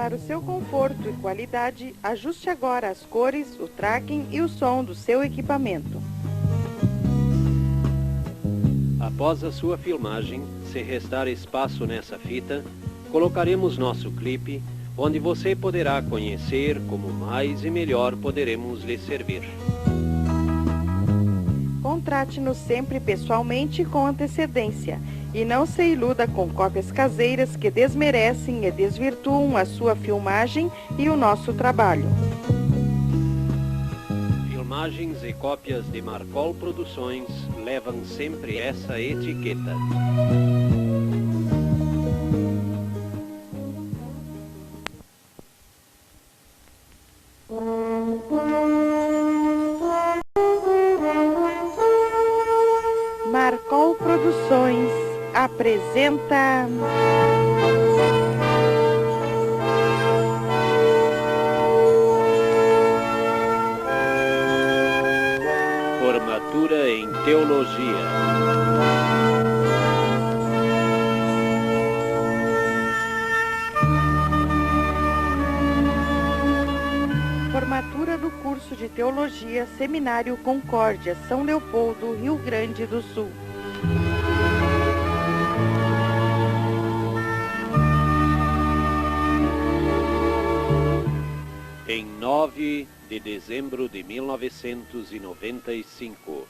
Para o seu conforto e qualidade, ajuste agora as cores, o tracking e o som do seu equipamento. Após a sua filmagem, se restar espaço nessa fita, colocaremos nosso clipe, onde você poderá conhecer como mais e melhor poderemos lhe servir. Contrate-nos sempre pessoalmente e com antecedência. E não se iluda com cópias caseiras que desmerecem e desvirtuam a sua filmagem e o nosso trabalho. Filmagens e cópias de Marcol Produções levam sempre essa etiqueta. Marcol Produções apresenta... Formatura em Teologia. Formatura do curso de Teologia Seminário Concórdia, São Leopoldo, Rio Grande do Sul. Em 9 de dezembro de 1995.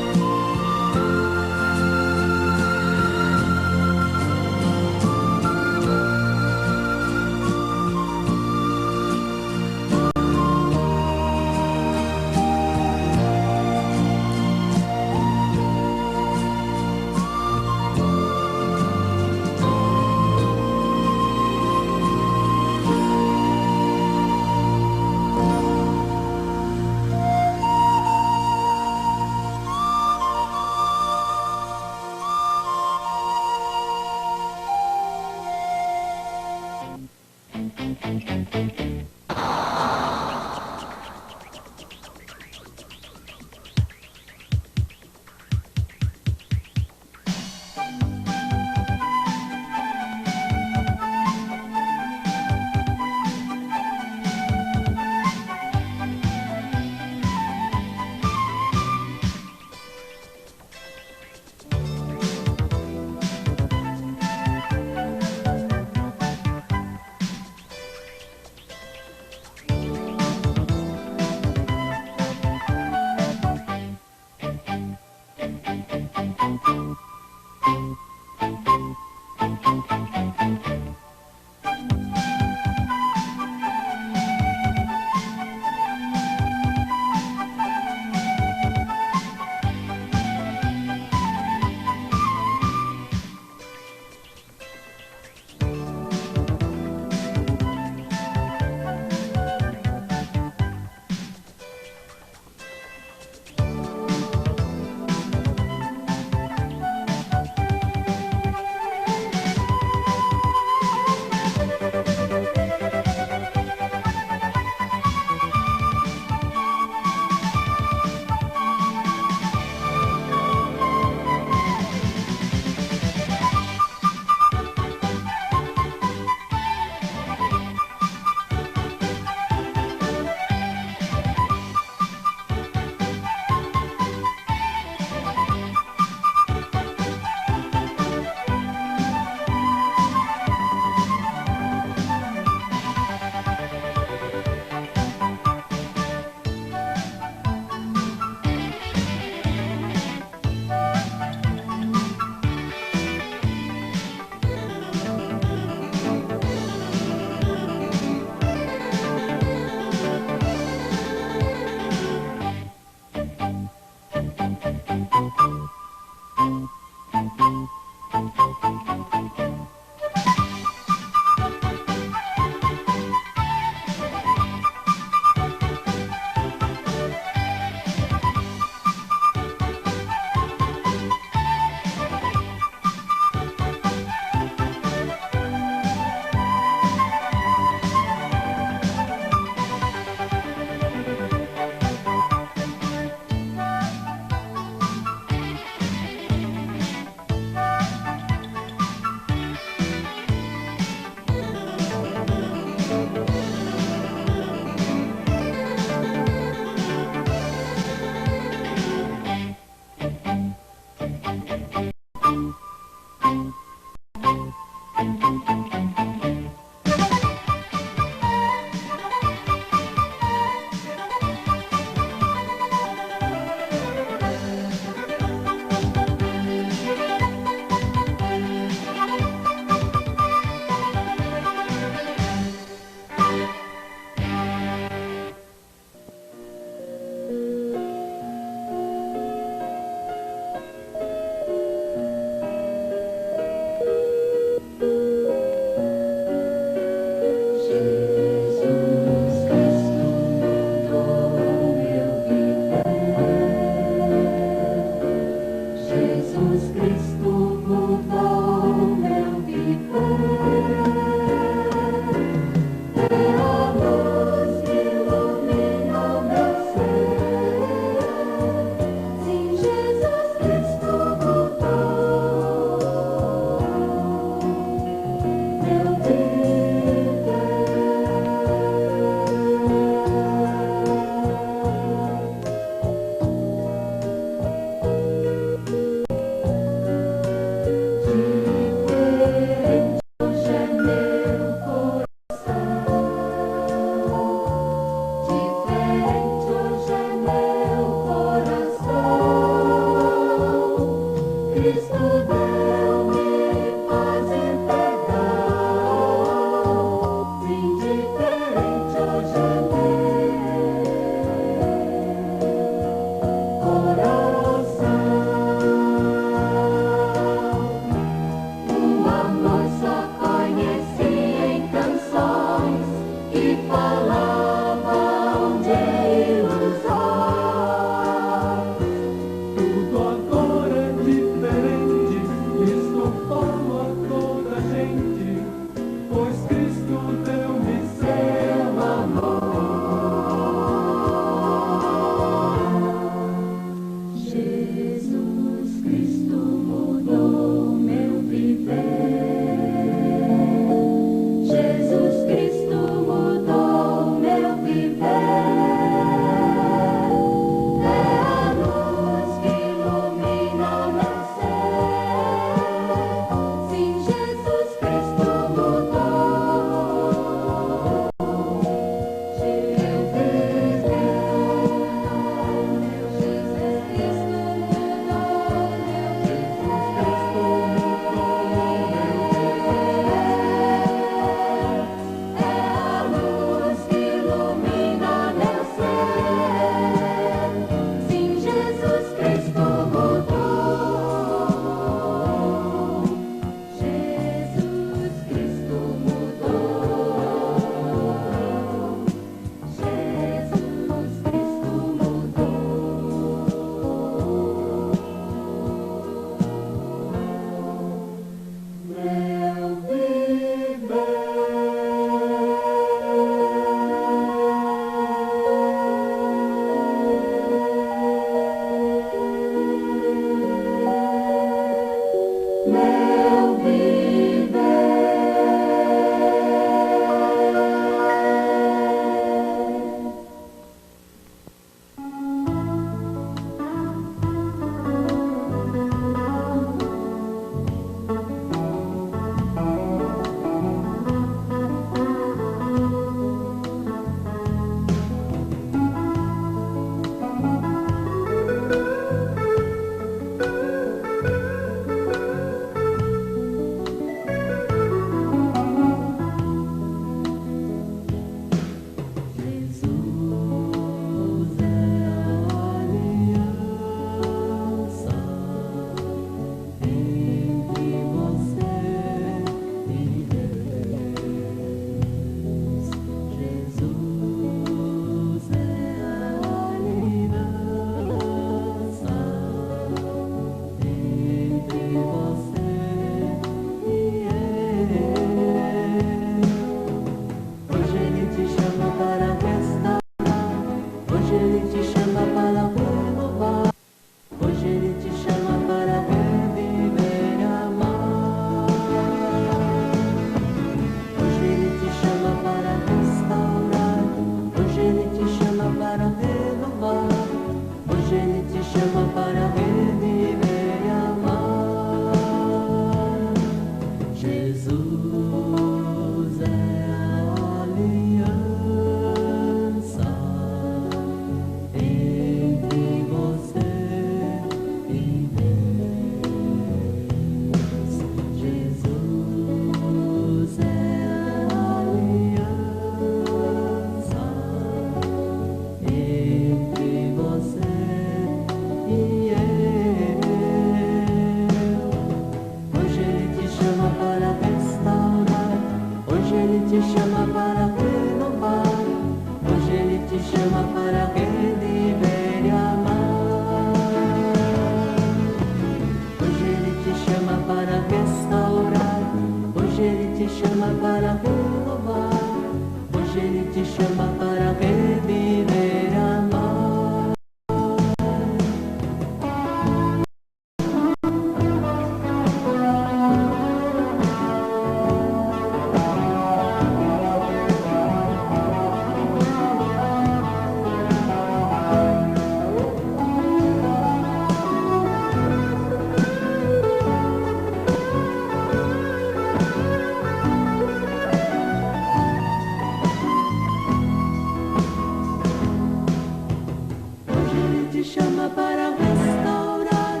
te chama para restaurar,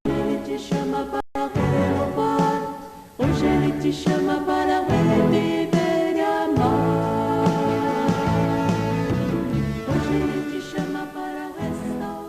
Ele te chama para renovar, hoje Ele te chama para reviver e amar. Hoje Ele te chama para restaurar.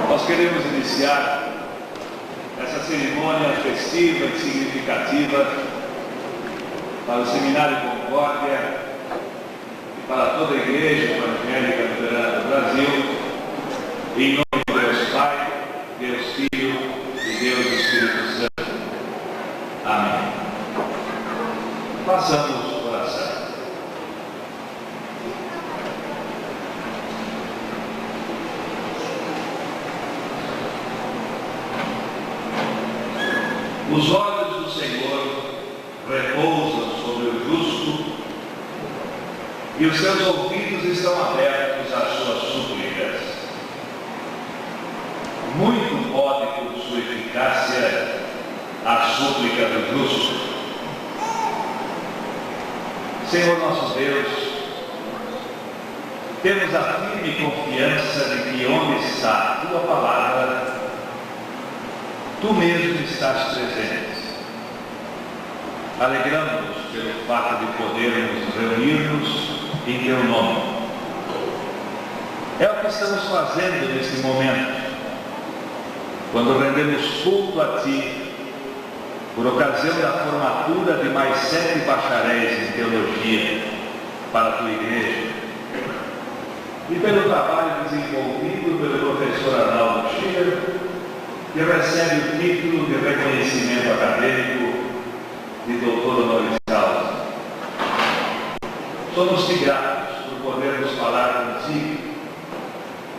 Nós queremos iniciar essa cerimônia festiva e significativa para o Seminário Concórdia e para toda a Igreja Evangélica Luterana do Brasil, em nome de Deus Pai, Deus Filho e Deus Espírito Santo. Amém. Façamos oração. Os olhos do Senhor repousam sobre o justo e os seus ouvidos estão abertos às suas súplicas. Muito pode por sua eficácia a súplica do justo. Senhor nosso Deus, temos a firme confiança de que onde está a Tua palavra, Tu mesmo estás presente. Alegramos-nos pelo fato de podermos reunir-nos em Teu nome. É o que estamos fazendo neste momento, quando rendemos culto a Ti, por ocasião da formatura de mais 7 bacharéis em Teologia para a Tua Igreja, e pelo trabalho desenvolvido pelo professor Arnaldo Schiller, que recebe o título de reconhecimento acadêmico de doutor honoris causa. Somos-te gratos por podermos falar contigo,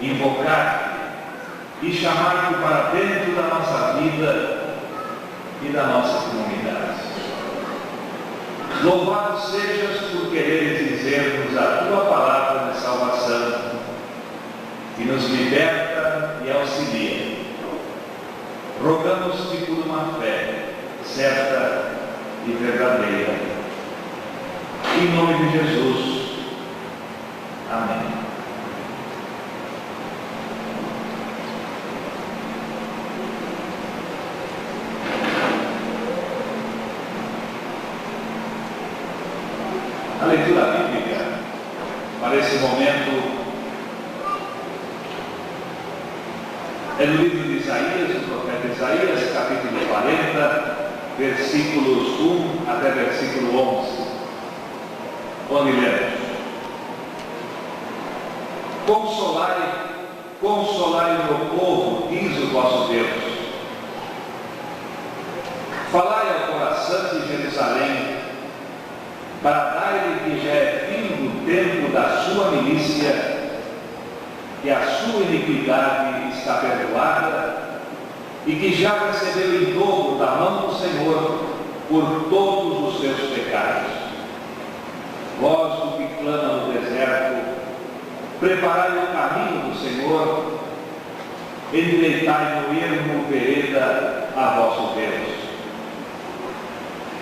invocar e chamar-te para dentro da nossa vida e da nossa comunidade. Louvado sejas por quereres dizer-nos a Tua palavra de salvação nos liberta e auxilia. Rogamos-te por uma fé certa e verdadeira. Em nome de Jesus. Amém. A leitura bíblica para esse momento é no livro de Isaías, do profeta Isaías, capítulo 40, versículos 1 até versículo 11, onde lemos: Consolai o meu povo, diz o vosso Deus. Falai ao coração de Jerusalém, para dar-lhe que já é fim do tempo da sua milícia, que a sua iniquidade está perdoada e que já recebeu em dobro da mão do Senhor por todos os seus pecados. Vós do que clama no deserto, preparai o caminho do Senhor, endireitai no ermo vereda a vosso Deus.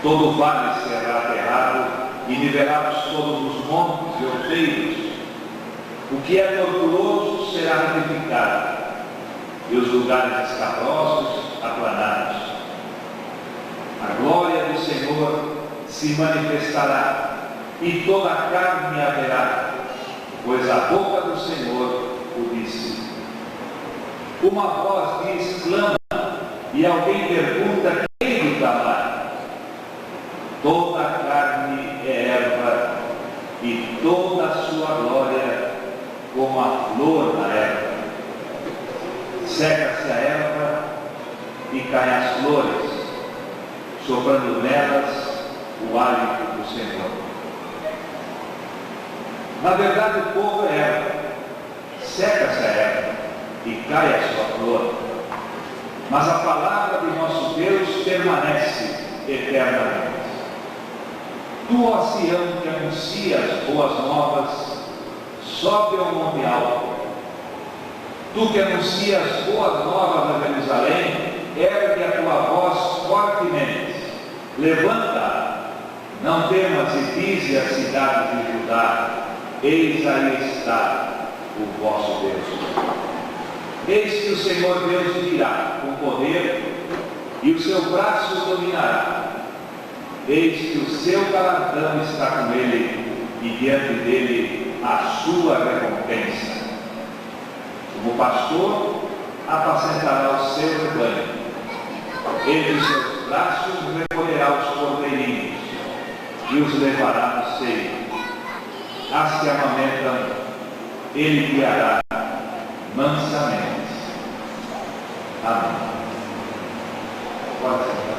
Todo vale será aterrado e nivelados todos os montes e outeiros. O que é tortuoso será retificado, e os lugares escabrosos aplanados. A glória do Senhor se manifestará, e toda a carne haverá, pois a boca do Senhor o disse. Uma voz diz, clama, e alguém pergunta, quem lhe clamar? Toda a carne é erva, e toda a sua glória como a flor da erva. Seca-se a erva e caem as flores, soprando nelas o hálito do Senhor. Na verdade, o povo é erva, seca-se a erva e cai a sua flor, mas a palavra de nosso Deus permanece eternamente. Tu, ó Sião, que anuncias boas novas, sobe ao monte alto. Tu que anuncias boas novas a Jerusalém, ergue a tua voz fortemente. Levanta, não temas, e dize às cidades de Judá, eis aí está o vosso Deus. Eis que o Senhor Deus virá com poder, e o seu braço dominará. Eis que o seu galardão está com ele, e diante dele a sua recompensa. Como pastor, apacentará o seu rebanho. Entre os seus braços recolherá os cordeirinhos, e os levará no seio. As que amamentam, ele guiará mansamente. Amém. Pode sentar.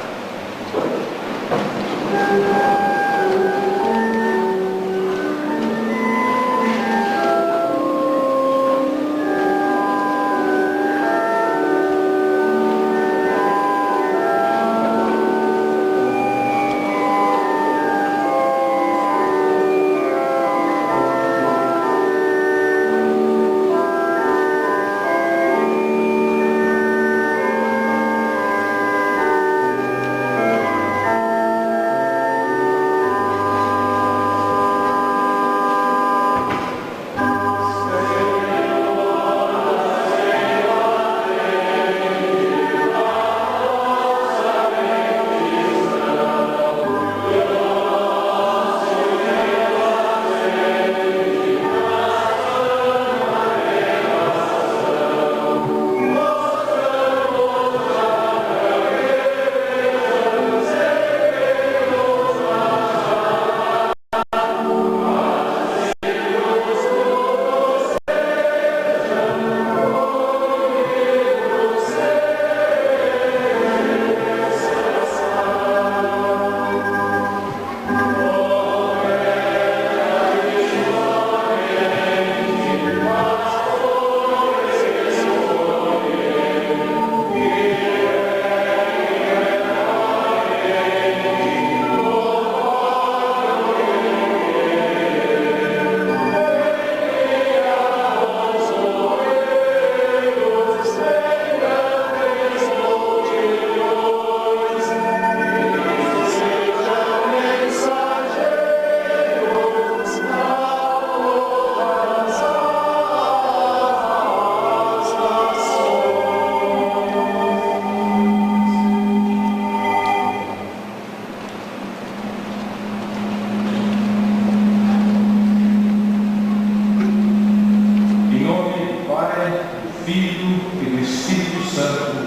Pai, do Filho e do Espírito Santo.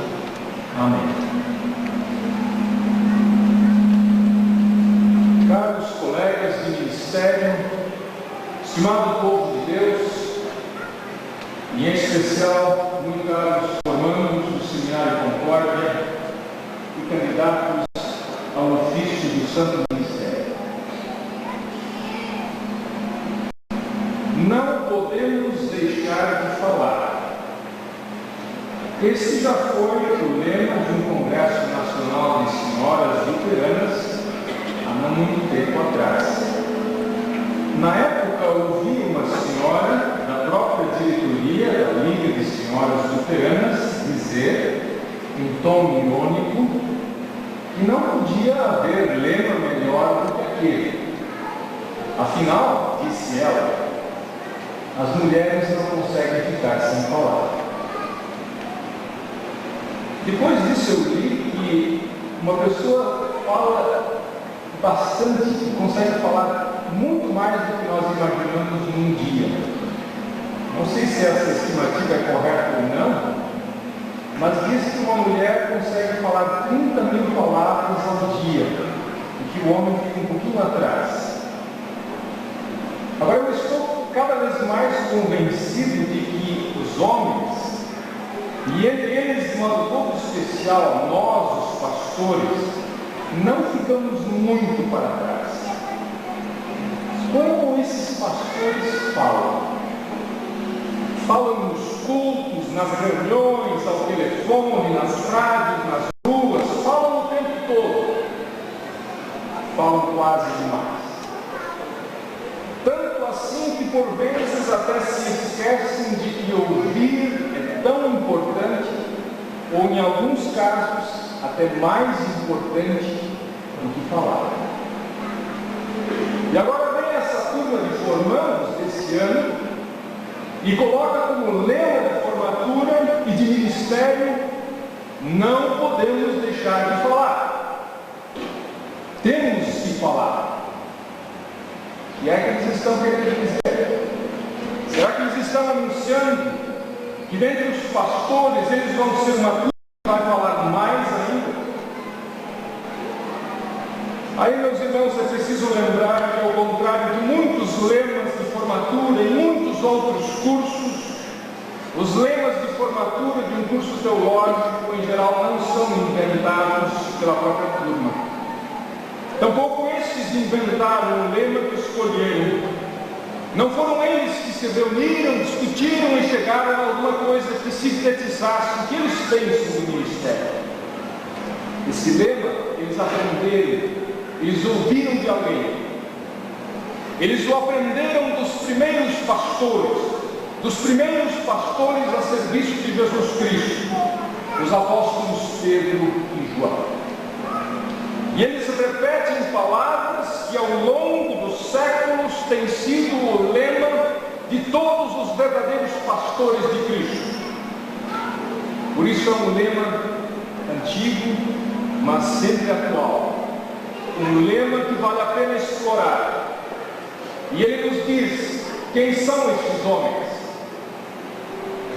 Amém. Caros colegas de ministério, estimado povo de Deus, e em especial, muito caros formandos do Seminário Concórdia e candidatos ao ofício do Santo Ministério. Não podemos deixar de falar. Esse já foi o lema de um Congresso Nacional de Senhoras Luteranas há não muito tempo atrás. Na época, ouvi uma senhora da própria diretoria da Liga de Senhoras Luteranas dizer, em tom irônico, que não podia haver lema melhor do que aquele. Afinal, disse ela, as mulheres não conseguem ficar sem falar. Depois disso eu li que uma pessoa fala bastante, consegue falar muito mais do que nós imaginamos num dia. Não sei se essa estimativa é correta ou não, mas diz que uma mulher consegue falar 30.000 palavras ao dia, e que o homem fica um pouquinho atrás. Agora eu estou cada vez mais convencido de que os homens, e entre eles de modo todo especial nós, os pastores, não ficamos muito para trás. Como esses pastores falam? Falam nos cultos, nas reuniões, ao telefone, nas rádios, nas ruas, falam o tempo todo. Falam quase demais. Tanto assim que por vezes até se esquecem de que ouvir é tão importante, ou em alguns casos até mais importante do que falar. E agora vem essa turma de formandos desse ano e coloca como lema de formatura e de ministério: não podemos deixar de falar. Temos que falar. E é que eles estão querendo dizer? Será que eles estão anunciando que dentre os pastores eles vão ser uma turma que vai falar mais ainda? Aí, meus irmãos, é preciso lembrar que, ao contrário de muitos lemas de formatura e muitos outros cursos, os lemas de formatura de um curso teológico, em geral, não são inventados pela própria turma. Tampouco estes inventaram o lema que escolheram. Não foram eles que se reuniram, discutiram e chegaram a alguma coisa que sintetizasse o que eles pensam do ministério. Esse lema eles aprenderam. Eles ouviram de alguém. Eles o aprenderam dos primeiros pastores a serviço de Jesus Cristo, os apóstolos Pedro e João. E eles repetem palavras que ao longo dos séculos têm sido o lema de todos os verdadeiros pastores de Cristo. Por isso é um lema antigo, mas sempre atual. Um lema que vale a pena explorar. E ele nos diz quem são estes homens,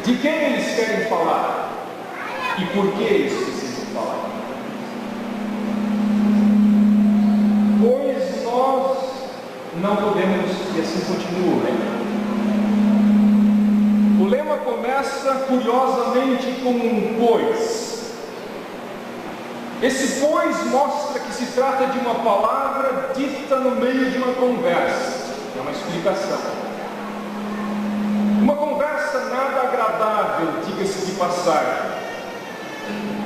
de quem eles querem falar e por que eles precisam falar. Pois nós não podemos, e assim continua o lema. O lema começa curiosamente com um pois. Esse pois mostra que se trata de uma palavra dita no meio de uma conversa. É uma explicação. Uma conversa nada agradável, diga-se de passagem.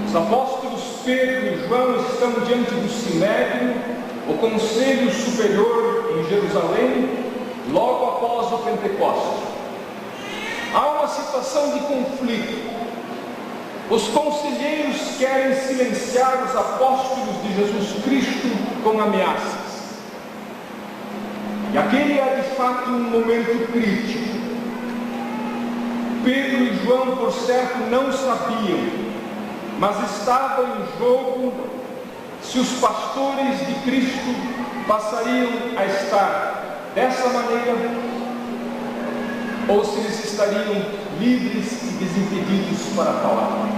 Os apóstolos Pedro e João estão diante do Sinédrio, o Conselho Superior em Jerusalém, logo após o Pentecostes. Há uma situação de conflito. Os conselheiros querem silenciar os apóstolos de Jesus Cristo com ameaças. E aquele é de fato um momento crítico. Pedro e João, por certo, não sabiam, mas estava em jogo se os pastores de Cristo passariam a estar dessa maneira ou se eles estariam livres e desimpedidos para falar.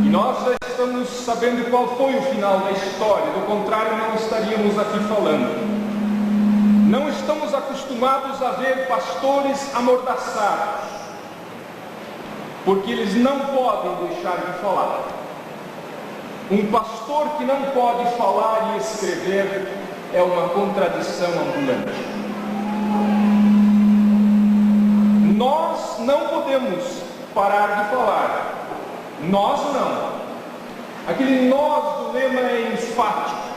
E nós já estamos sabendo qual foi o final da história, do contrário não estaríamos aqui falando. Não estamos acostumados a ver pastores amordaçados, porque eles não podem deixar de falar. Um pastor que não pode falar e escrever é uma contradição ambulante. Nós não podemos parar de falar. Nós não. Aquele nós do lema é enfático.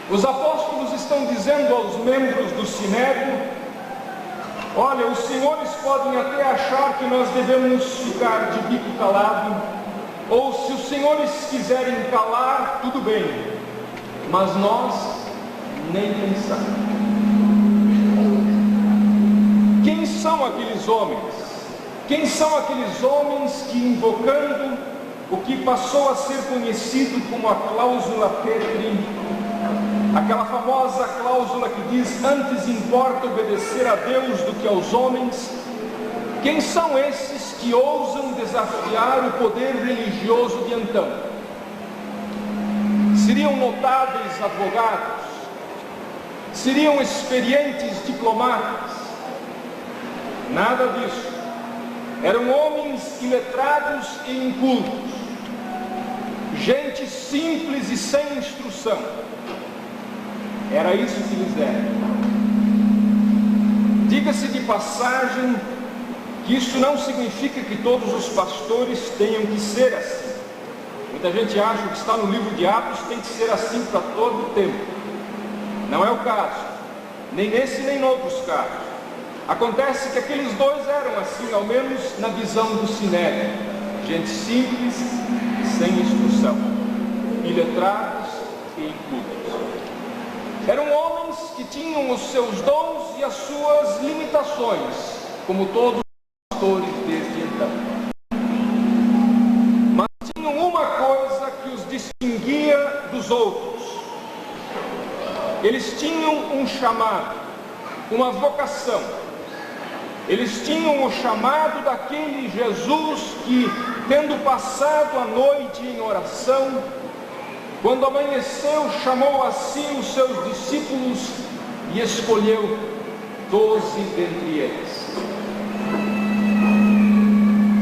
Os apóstolos estão dizendo aos membros do Sinédrio: olha, os senhores podem até achar que nós devemos ficar de bico calado, ou se os senhores quiserem calar, tudo bem, mas nós nem pensar. Quem são aqueles homens? Quem são aqueles homens que, invocando o que passou a ser conhecido como a cláusula Petri, aquela famosa cláusula que diz: antes importa obedecer a Deus do que aos homens, quem são esses que ousam desafiar o poder religioso de então? Seriam notáveis advogados? Seriam experientes diplomatas? Nada disso. Eram homens iletrados e incultos, gente simples e sem instrução. Era isso que eles eram. Diga-se de passagem que isso não significa que todos os pastores tenham que ser assim. Muita gente acha que está no livro de Atos tem que ser assim para todo o tempo. Não é o caso, nem nesse nem em outros casos. Acontece que aqueles dois eram assim, ao menos na visão do Sinédrio, gente simples, sem instrução, iletrados e incultos. Eram homens que tinham os seus dons e as suas limitações, como todos os pastores desde então. Mas tinham uma coisa que os distinguia dos outros. Eles tinham um chamado, uma vocação. Eles tinham o chamado daquele Jesus que, tendo passado a noite em oração, quando amanheceu, chamou a si os seus discípulos e escolheu 12 dentre eles.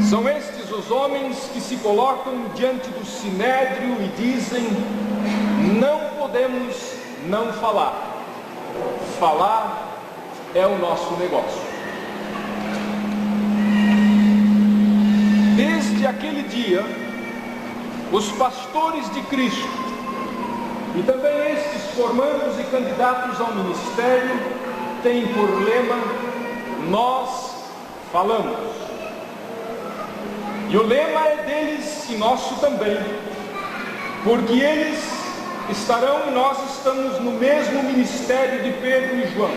São estes os homens que se colocam diante do Sinédrio e dizem: não podemos não falar. Falar é o nosso negócio. Desde aquele dia, os pastores de Cristo e também estes formandos e candidatos ao ministério têm por lema: nós falamos. E o lema é deles e nosso também, porque eles estarão e nós estamos no mesmo ministério de Pedro e João,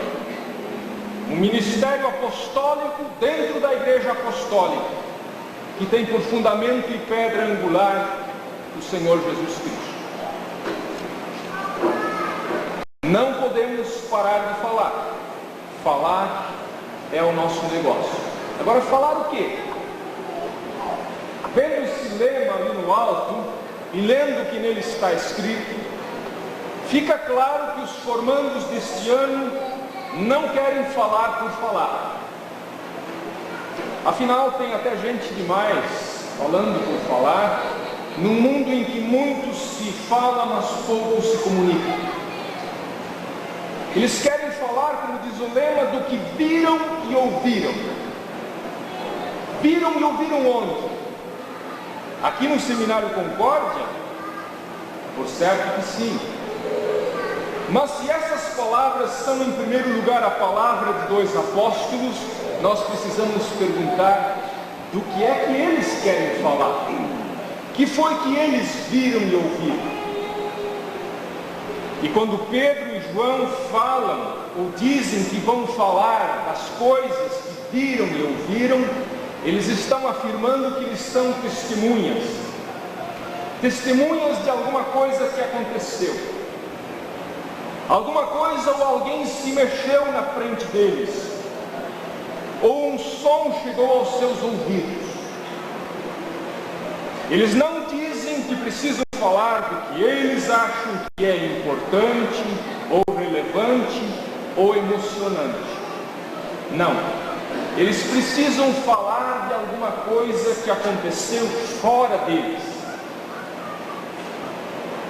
um ministério apostólico dentro da igreja apostólica, que tem por fundamento e pedra angular o Senhor Jesus Cristo. Não podemos parar de falar. Falar é o nosso negócio. Agora, falar o quê? Vendo esse lema ali no alto e lendo o que nele está escrito, fica claro que os formandos deste ano não querem falar por falar. Afinal, tem até gente demais falando por falar, num mundo em que muito se fala, mas pouco se comunica. Eles querem falar, como diz o lema, do que viram e ouviram. Viram e ouviram onde? Aqui no Seminário Concórdia? Por certo que sim. Mas se essas palavras são, em primeiro lugar, a palavra de dois apóstolos, nós precisamos perguntar do que é que eles querem falar. Que foi que eles viram e ouviram? E quando Pedro e João falam, ou dizem que vão falar das coisas que viram e ouviram, eles estão afirmando que eles são testemunhas. Testemunhas de alguma coisa que aconteceu. Alguma coisa ou alguém se mexeu na frente deles. som chegou aos seus ouvidos. Eles não dizem que precisam falar do que eles acham que é importante, ou relevante, ou emocionante. Não. Eles precisam falar de alguma coisa que aconteceu fora deles.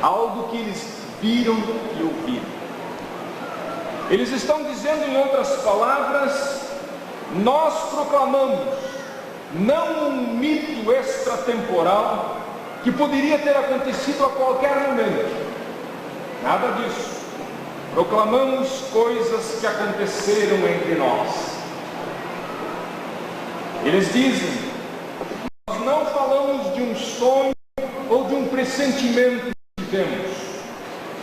Algo que eles viram e ouviram. Eles estão dizendo, em outras palavras, nós proclamamos não um mito extratemporal que poderia ter acontecido a qualquer momento. Nada disso. Proclamamos coisas que aconteceram entre nós. Eles dizem, nós não falamos de um sonho ou de um pressentimento que tivemos,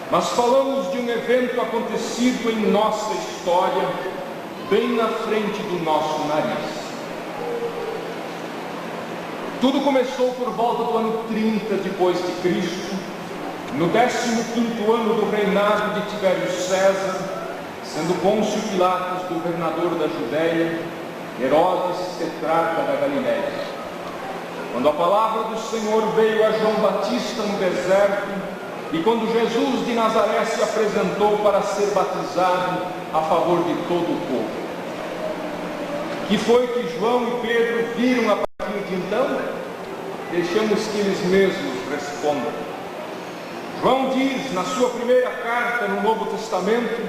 mas falamos de um evento acontecido em nossa história, bem na frente do nosso nariz. Tudo começou por volta do ano 30 depois de Cristo, no 15º ano do reinado de Tibério César, sendo Pôncio Pilatos governador da Judéia, Herodes tetrarca da Galiléia. Quando a palavra do Senhor veio a João Batista no deserto, e quando Jesus de Nazaré se apresentou para ser batizado a favor de todo o povo. Que foi que João e Pedro viram a partir de então? Deixamos que eles mesmos respondam. João diz na sua primeira carta no Novo Testamento: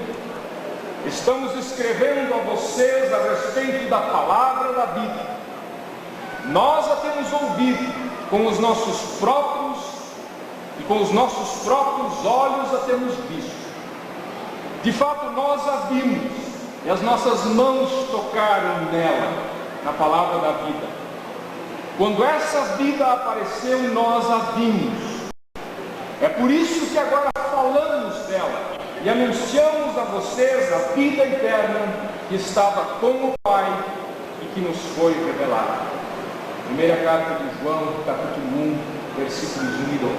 estamos escrevendo a vocês a respeito da palavra da vida. Nós a temos ouvido com os nossos próprios e com os nossos próprios olhos a temos visto. De fato, nós a vimos e as nossas mãos tocaram nela, na palavra da vida. Quando essa vida apareceu, nós a vimos. É por isso que agora falamos dela e anunciamos a vocês a vida eterna que estava com o Pai e que nos foi revelada. Primeira carta de João, capítulo 1, versículos 1 e 2.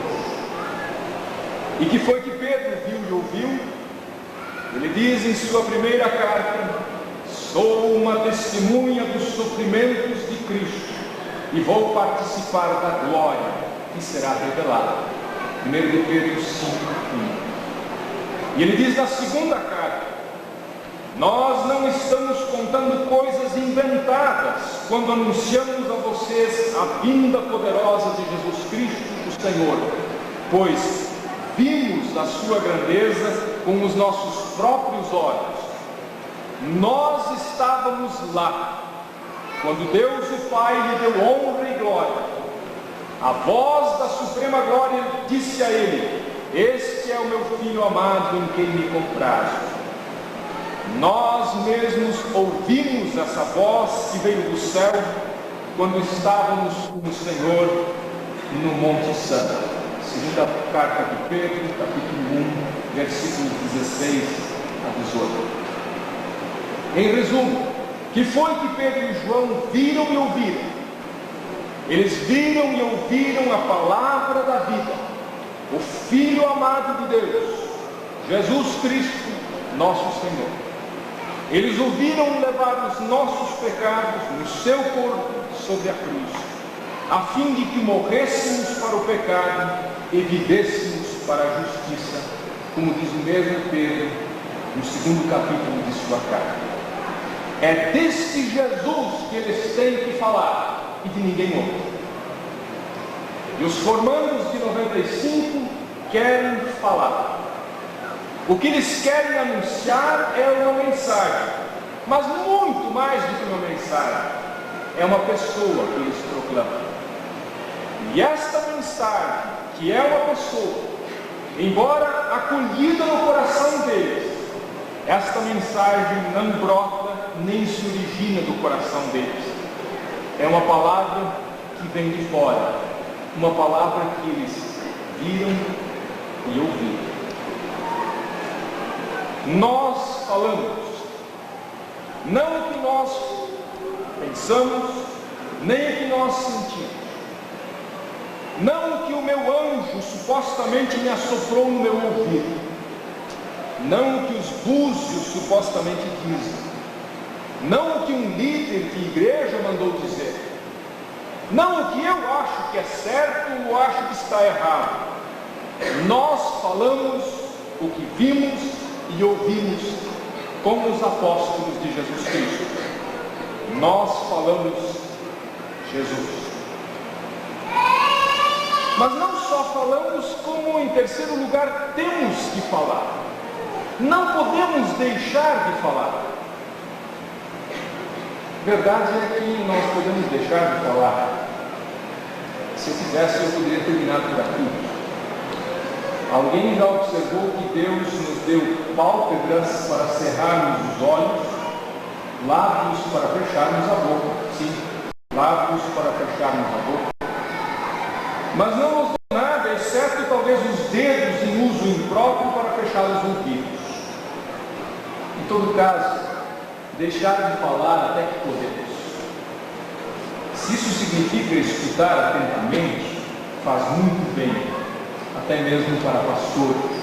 E que foi que Pedro viu e ouviu? Ele diz em sua primeira carta: sou uma testemunha dos sofrimentos de Cristo e vou participar da glória que será revelada. 1 de Pedro 5:1. E ele diz na segunda carta: nós não estamos contando coisas inventadas quando anunciamos a vocês a vinda poderosa de Jesus Cristo, o Senhor, pois vimos a sua grandeza com os nossos próprios olhos. Nós estávamos lá quando Deus o Pai lhe deu honra e glória. A voz da suprema glória disse a ele: este é o meu filho amado em quem me comprazo. Nós mesmos ouvimos essa voz que veio do céu quando estávamos com o Senhor no Monte Santo. Segunda carta de Pedro, capítulo 1, versículos 16 a 18. Em resumo, que foi que Pedro e João viram e ouviram? Eles viram e ouviram a palavra da vida, o Filho amado de Deus, Jesus Cristo, nosso Senhor. Eles ouviram levar os nossos pecados no seu corpo sobre a cruz, a fim de que morrêssemos para o pecado e vivêssemos para a justiça, como diz o mesmo Pedro no 2º capítulo de sua carta. É deste Jesus que eles têm que falar e de ninguém outro. E os formandos de 95 querem falar. O que eles querem anunciar é uma mensagem, mas muito mais do que uma mensagem, é uma pessoa que eles proclamam. E esta mensagem, que é uma pessoa, embora acolhida no coração deles, esta mensagem não brota nem se origina do coração deles. É uma palavra que vem de fora, uma palavra que eles viram e ouviram. Nós falamos, não o que nós pensamos, nem o que nós sentimos, não o que o meu anjo supostamente me assoprou no meu ouvido, não o que os búzios supostamente dizem, não o que um líder de igreja mandou dizer, não o que eu acho que é certo ou acho que está errado. Nós falamos o que vimos e ouvimos como os apóstolos de Jesus Cristo. Nós falamos Jesus. Mas não só falamos, como em terceiro lugar temos que falar. Não podemos deixar de falar. Verdade é que nós podemos deixar de falar. Se eu quisesse, eu poderia terminar por aqui. Alguém já observou que Deus nos deu pálpebras para cerrarmos os olhos, lábios para fecharmos a boca. Sim, lábios para fecharmos a boca. Mas não nos deu nada, exceto talvez os dedos em uso impróprio para fechar os ouvidos. Em todo caso, deixar de falar até que podemos. Se isso significa escutar atentamente, faz muito bem, até mesmo para pastores.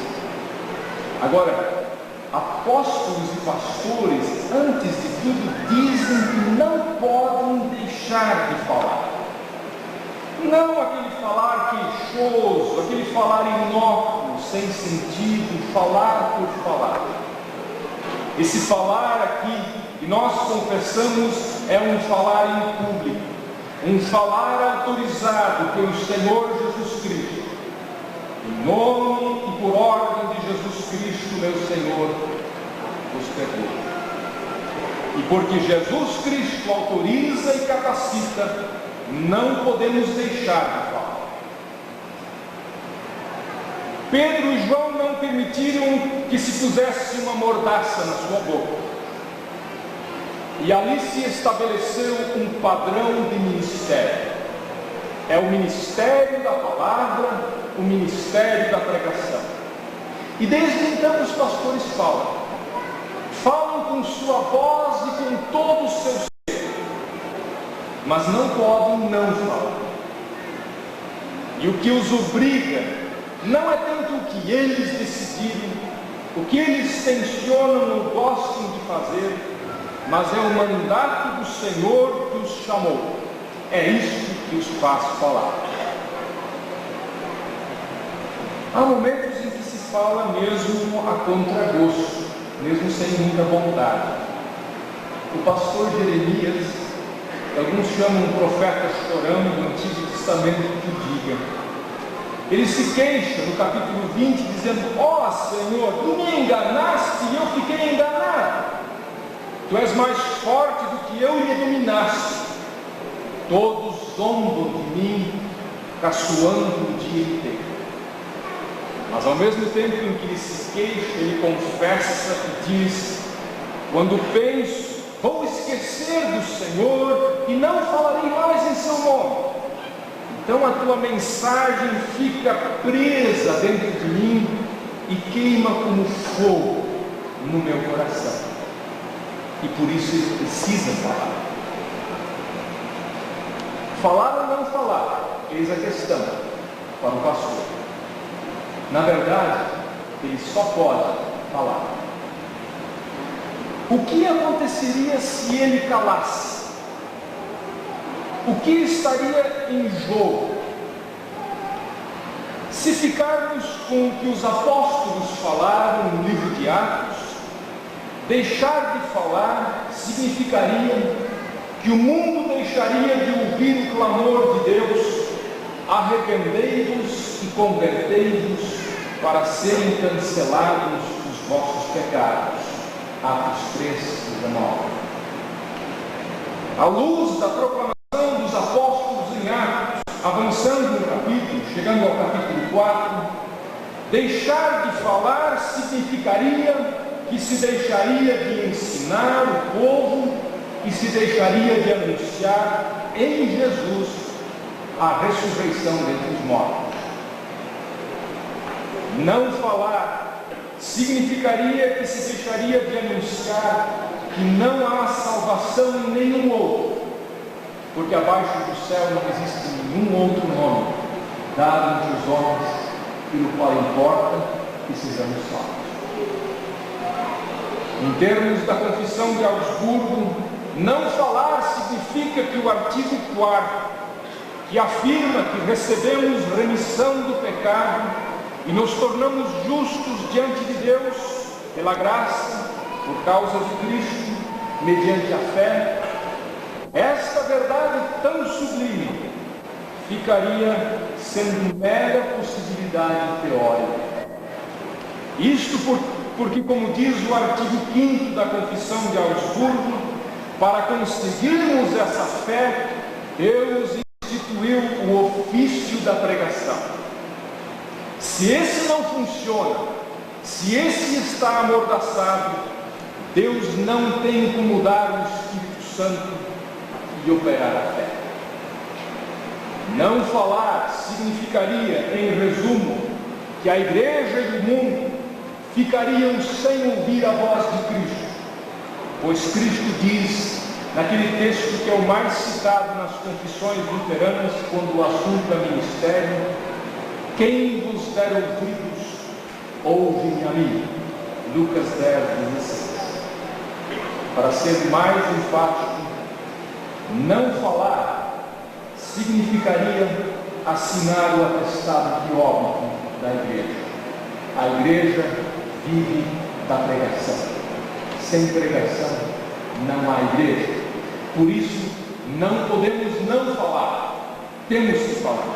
Agora, apóstolos e pastores, antes de tudo, dizem que não podem deixar de falar. Não aquele falar queixoso, aquele falar inócuo, sem sentido, falar por falar. Esse falar aqui, que nós confessamos, é um falar em público, um falar autorizado pelo Senhor Jesus Cristo. Em nome e por ordem de Jesus Cristo, meu Senhor, vos perdoo. E porque Jesus Cristo autoriza e capacita, não podemos deixar de falar. Pedro e João não permitiram que se pusesse uma mordaça na sua boca. E ali se estabeleceu um padrão de ministério. É o ministério da palavra, o ministério da pregação. E desde então os pastores falam. Falam com sua voz e com todo o seu ser. Mas não podem não falar. E o que os obriga não é tanto o que eles decidirem, o que eles tensionam ou gostam de fazer, mas é o mandato do Senhor que os chamou. É isso que os faz falar. Há momentos em que se fala mesmo a contragosto, mesmo sem muita vontade. O pastor Jeremias, alguns chamam um profeta chorão do Antigo Testamento que diga. Ele se queixa no capítulo 20, dizendo: ó Senhor, tu me enganaste e eu fiquei enganado. Tu és mais forte do que eu e me dominaste. Todos zombam de mim, caçoando o dia inteiro. Mas ao mesmo tempo em que ele se queixa, ele confessa e diz: quando penso, vou esquecer do Senhor e não falarei mais em seu nome. Então a tua mensagem fica presa dentro de mim e queima como fogo no meu coração. E por isso ele precisa falar. Falar ou não falar, eis a questão para o pastor. Na verdade, ele só pode falar. O que aconteceria se ele calasse? O que estaria em jogo? Se ficarmos com o que os apóstolos falaram no livro de Atos, deixar de falar significaria que o mundo deixaria de ouvir o clamor de Deus: arrependei-vos e convertei-vos para serem cancelados os vossos pecados. Atos 3:19. À luz da proclamação dos apóstolos em Atos, avançando no capítulo, chegando ao capítulo 4, deixar de falar significaria que se deixaria de ensinar o povo e se deixaria de anunciar em Jesus a ressurreição dentre os mortos. Não falar significaria que se deixaria de anunciar que não há salvação em nenhum outro, porque abaixo do céu não existe nenhum outro nome dado entre os homens pelo qual importa que sejamos salvos. Em termos da Confissão de Augsburgo, não falar significa que o artigo 4º, que afirma que recebemos remissão do pecado e nos tornamos justos diante de Deus pela graça, por causa de Cristo, mediante a fé, esta verdade tão sublime ficaria sendo mera possibilidade teórica. Isto porque, como diz o artigo 5º da Confissão de Augsburgo, para conseguirmos essa fé, Deus instituiu o ofício da pregação. Se esse não funciona, se esse está amordaçado, Deus não tem como dar o Espírito Santo e operar a fé. Não falar significaria, em resumo, que a igreja e o mundo ficariam sem ouvir a voz de Cristo, pois Cristo diz, naquele texto que é o mais citado nas confissões luteranas, quando o assunto é ministério: quem vos der ouvidos, ouve-me a mim. Lucas 10:16. Para ser mais enfático, não falar significaria assinar o atestado de óbito da igreja. A igreja vive da pregação. Sem pregação não há igreja. Por isso, não podemos não falar. Temos que falar.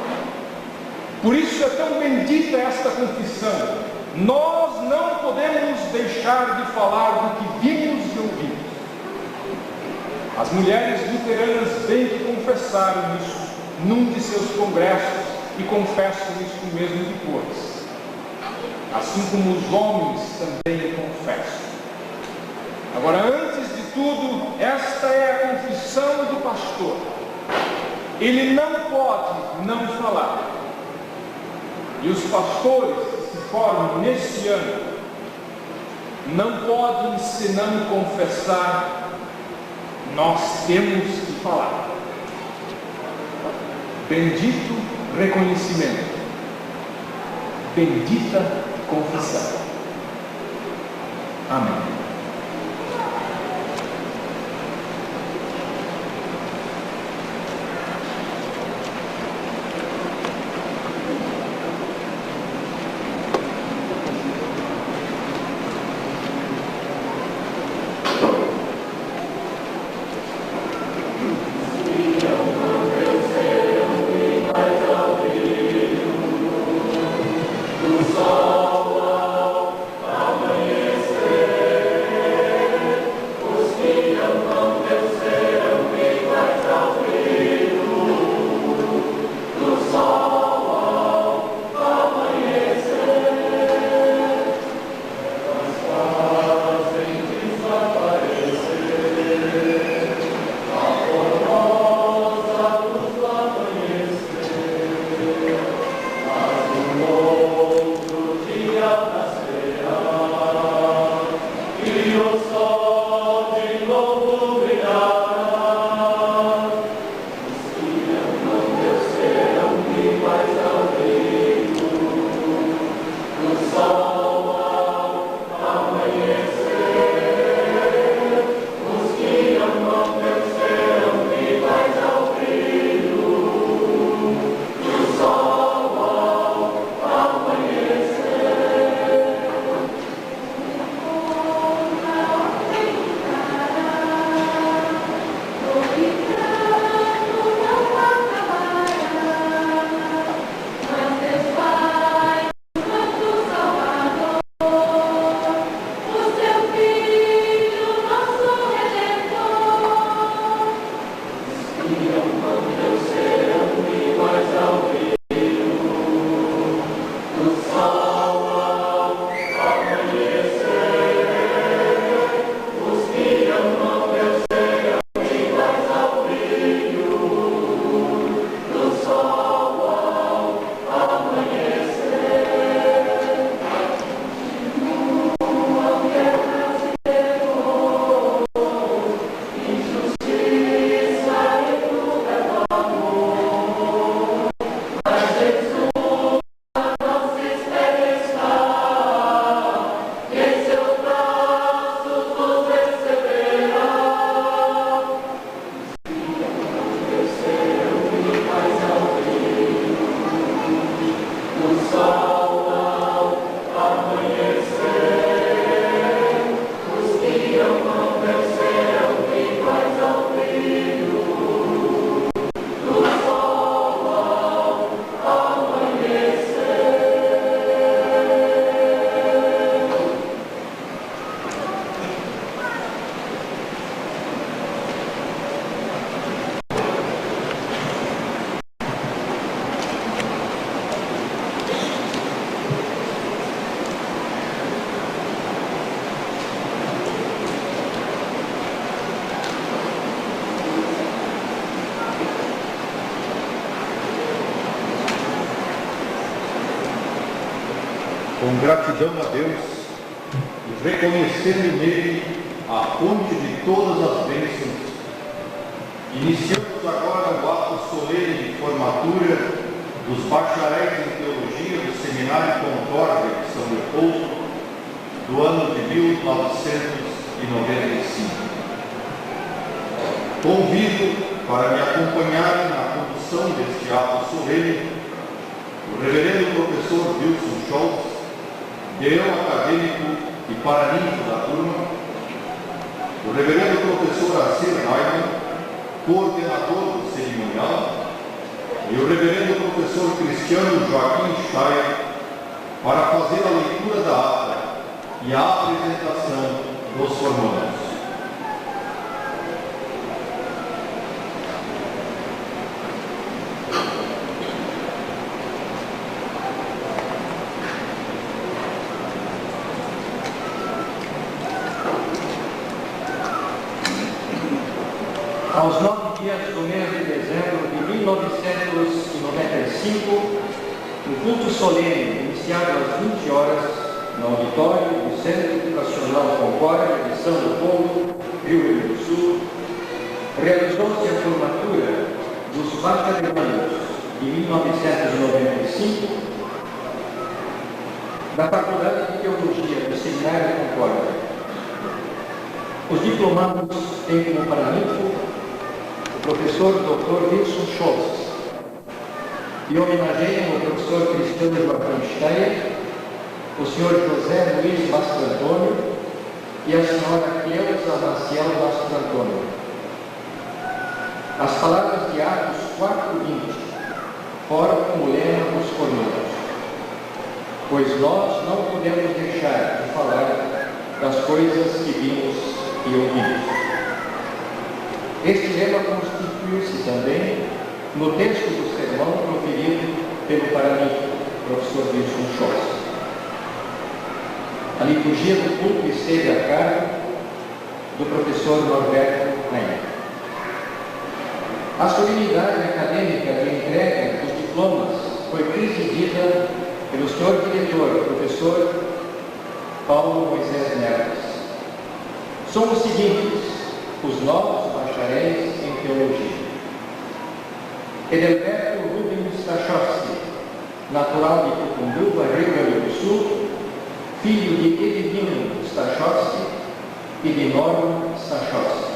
Por isso é tão bendita esta confissão. Nós não podemos deixar de falar do que vimos e ouvimos. As mulheres luteranas bem que confessaram isso num de seus congressos e confessam isso mesmo depois. Assim como os homens também confessam. Agora, antes de tudo, esta é a confissão do pastor. Ele não pode não falar. E os pastores que se formam neste ano não podem senão confessar. Nós temos que falar. Bendito reconhecimento. Bendita confissão. Amém. Sol ao amanhecer. com gratidão a Deus e reconhecendo nele a fonte de todas as bênçãos, iniciamos agora o ato solene de formatura dos bacharéis em Teologia do Seminário Concórdia de São Leopoldo, do ano de 1995. Convido para me acompanharem na condução deste ato solene o reverendo professor Wilson Scholz, deão acadêmico e paraninfo da turma, o reverendo professor Arcir Neumann, coordenador do cerimonial, e o reverendo professor Cristiano Joaquim Steyer, para fazer a leitura da ata e a apresentação dos formandos. Aos 9 dias do mês de dezembro de 1995, no culto solene, iniciado às 20 horas, no auditório do Centro Educacional Concórdia de São Leopoldo, Rio Grande do Sul, realizou-se a formatura dos bacharelandos de 1995 da Faculdade de Teologia do Seminário Concórdia. Os diplomados têm como paraninfo o professor Dr. Wilson Scholz e homenageiam o professor Cristiano Joaquim Steyer, o senhor José Luiz Mastro Antônio e a senhora Cleusa Maciel Mastro Antônio. As palavras de Atos 4:20 foram como lema dos formandos, pois nós não podemos deixar de falar das coisas que vimos e ouvimos. Este lema constitui-se também no texto do sermão proferido pelo paraninfo, professor Wilson Scholz. A liturgia do culto esteve a cargo do professor Norberto Rainer. A solenidade acadêmica de entrega dos diplomas foi presidida pelo senhor diretor, professor Paulo Moisés Neves. São os seguintes os novos bacharéis em Teologia: Edelberto Rubens Stachowski, natural de Tucunduva, Rio Grande do Sul, filho de Edivino Stachowski e de Norma Stachowski.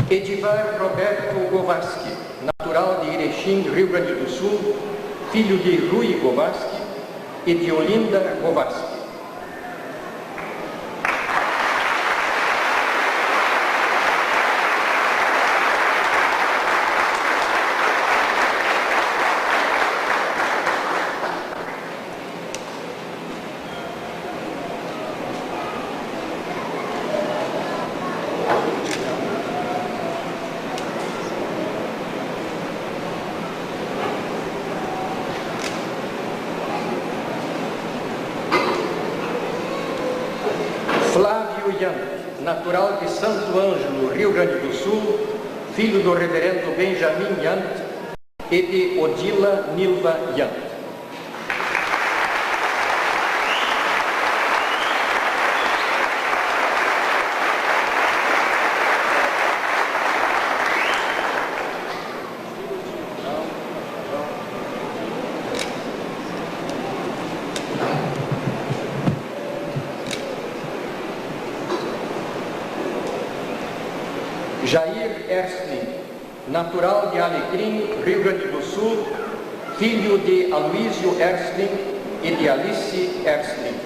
Edivar Roberto Govarski, natural de Erechim, Rio Grande do Sul, filho de Rui Govarski e de Olinda Govarski. Flávio Yant, natural de Santo Ângelo, Rio Grande do Sul, filho do reverendo Benjamin Yant e de Odila Nilva Yant. Jair Erstling, natural de Alecrim, Rio Grande do Sul, filho de Aloísio Erstling e de Alice Erstling.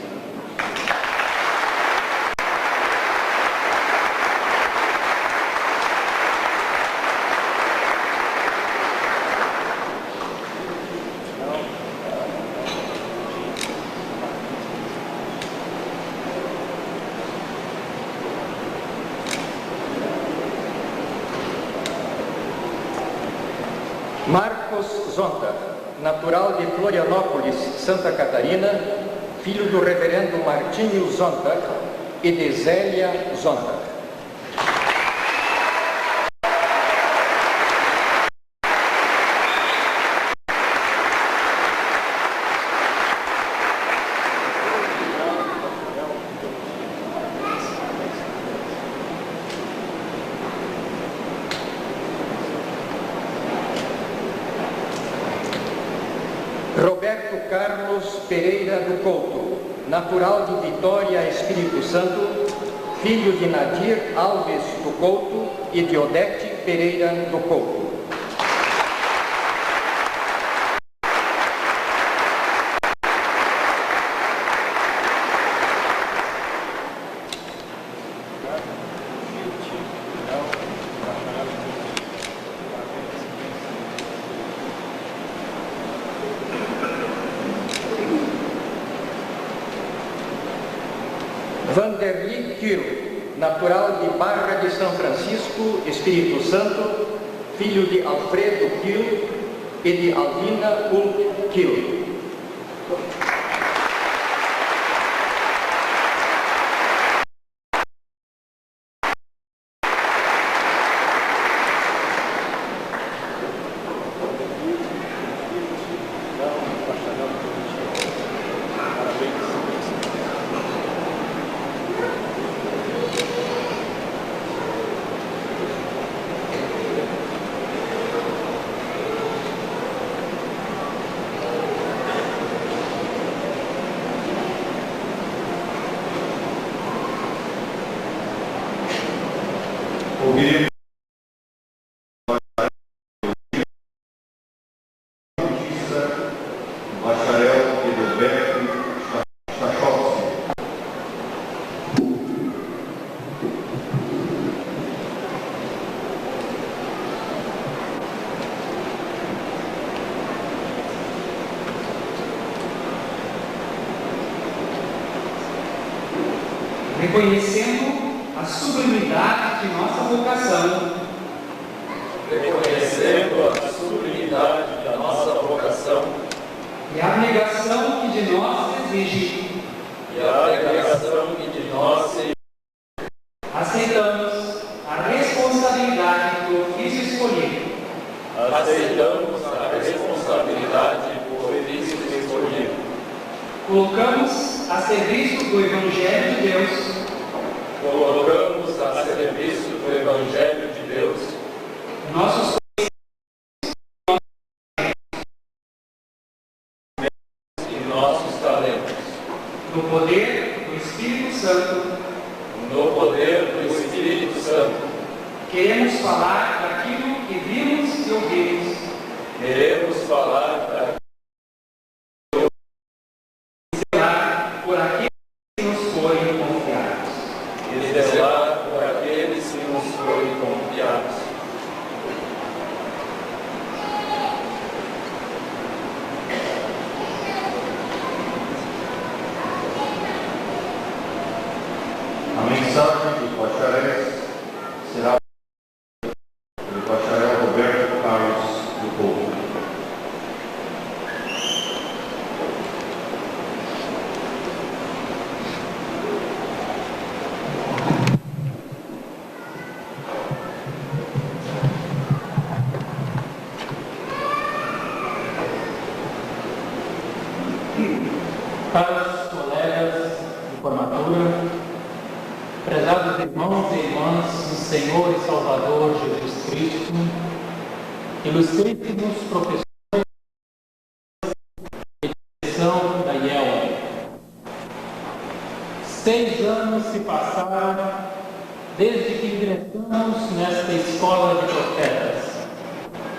Marcos Zonta, natural de Florianópolis, Santa Catarina, filho do reverendo Martinho Zonta e de Zélia Zonta. Roberto Carlos Pereira do Couto, natural de Vitória, Espírito Santo, filho de Nadir Alves do Couto e de Odete Pereira do Couto. Vanderly Kiro, natural de Barra de São Francisco, Espírito Santo, filho de Alfredo Kiro e de Alvina Ulf Kiro. Ouviremos bacharel Edelberto Stachowski. Reconhecendo a sublimidade de nossa vocação. Reconhecendo a sublimidade da nossa vocação. E a abnegação que de nós exige. Aceitamos a responsabilidade do ofício escolhido. Colocamos a serviço do Evangelho de Deus. Nossos e nossos talentos. no poder do Espírito Santo. Queremos falar daquilo que vimos e ouvimos. Zelar por aqueles que nos forem confiados. A mensagem dos bacharéis será do bacharel Roberto Carlos do Couto. Caros colegas de formatura, prezados irmãos e irmãs no Senhor e Salvador Jesus Cristo, ilustríssimos professores de direção da IEL. 6 anos se passaram desde que ingressamos nesta escola de profetas,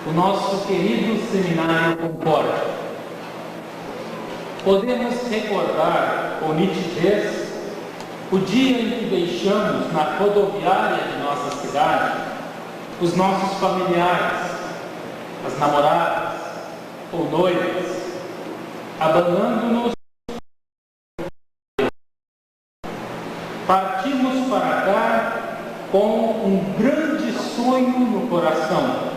o nosso querido Seminário Concórdia. Podemos recordar com nitidez o dia em que deixamos na rodoviária de nossa cidade os nossos familiares, as namoradas ou noivas, abandonando-nos. Partimos para cá com um grande sonho no coração: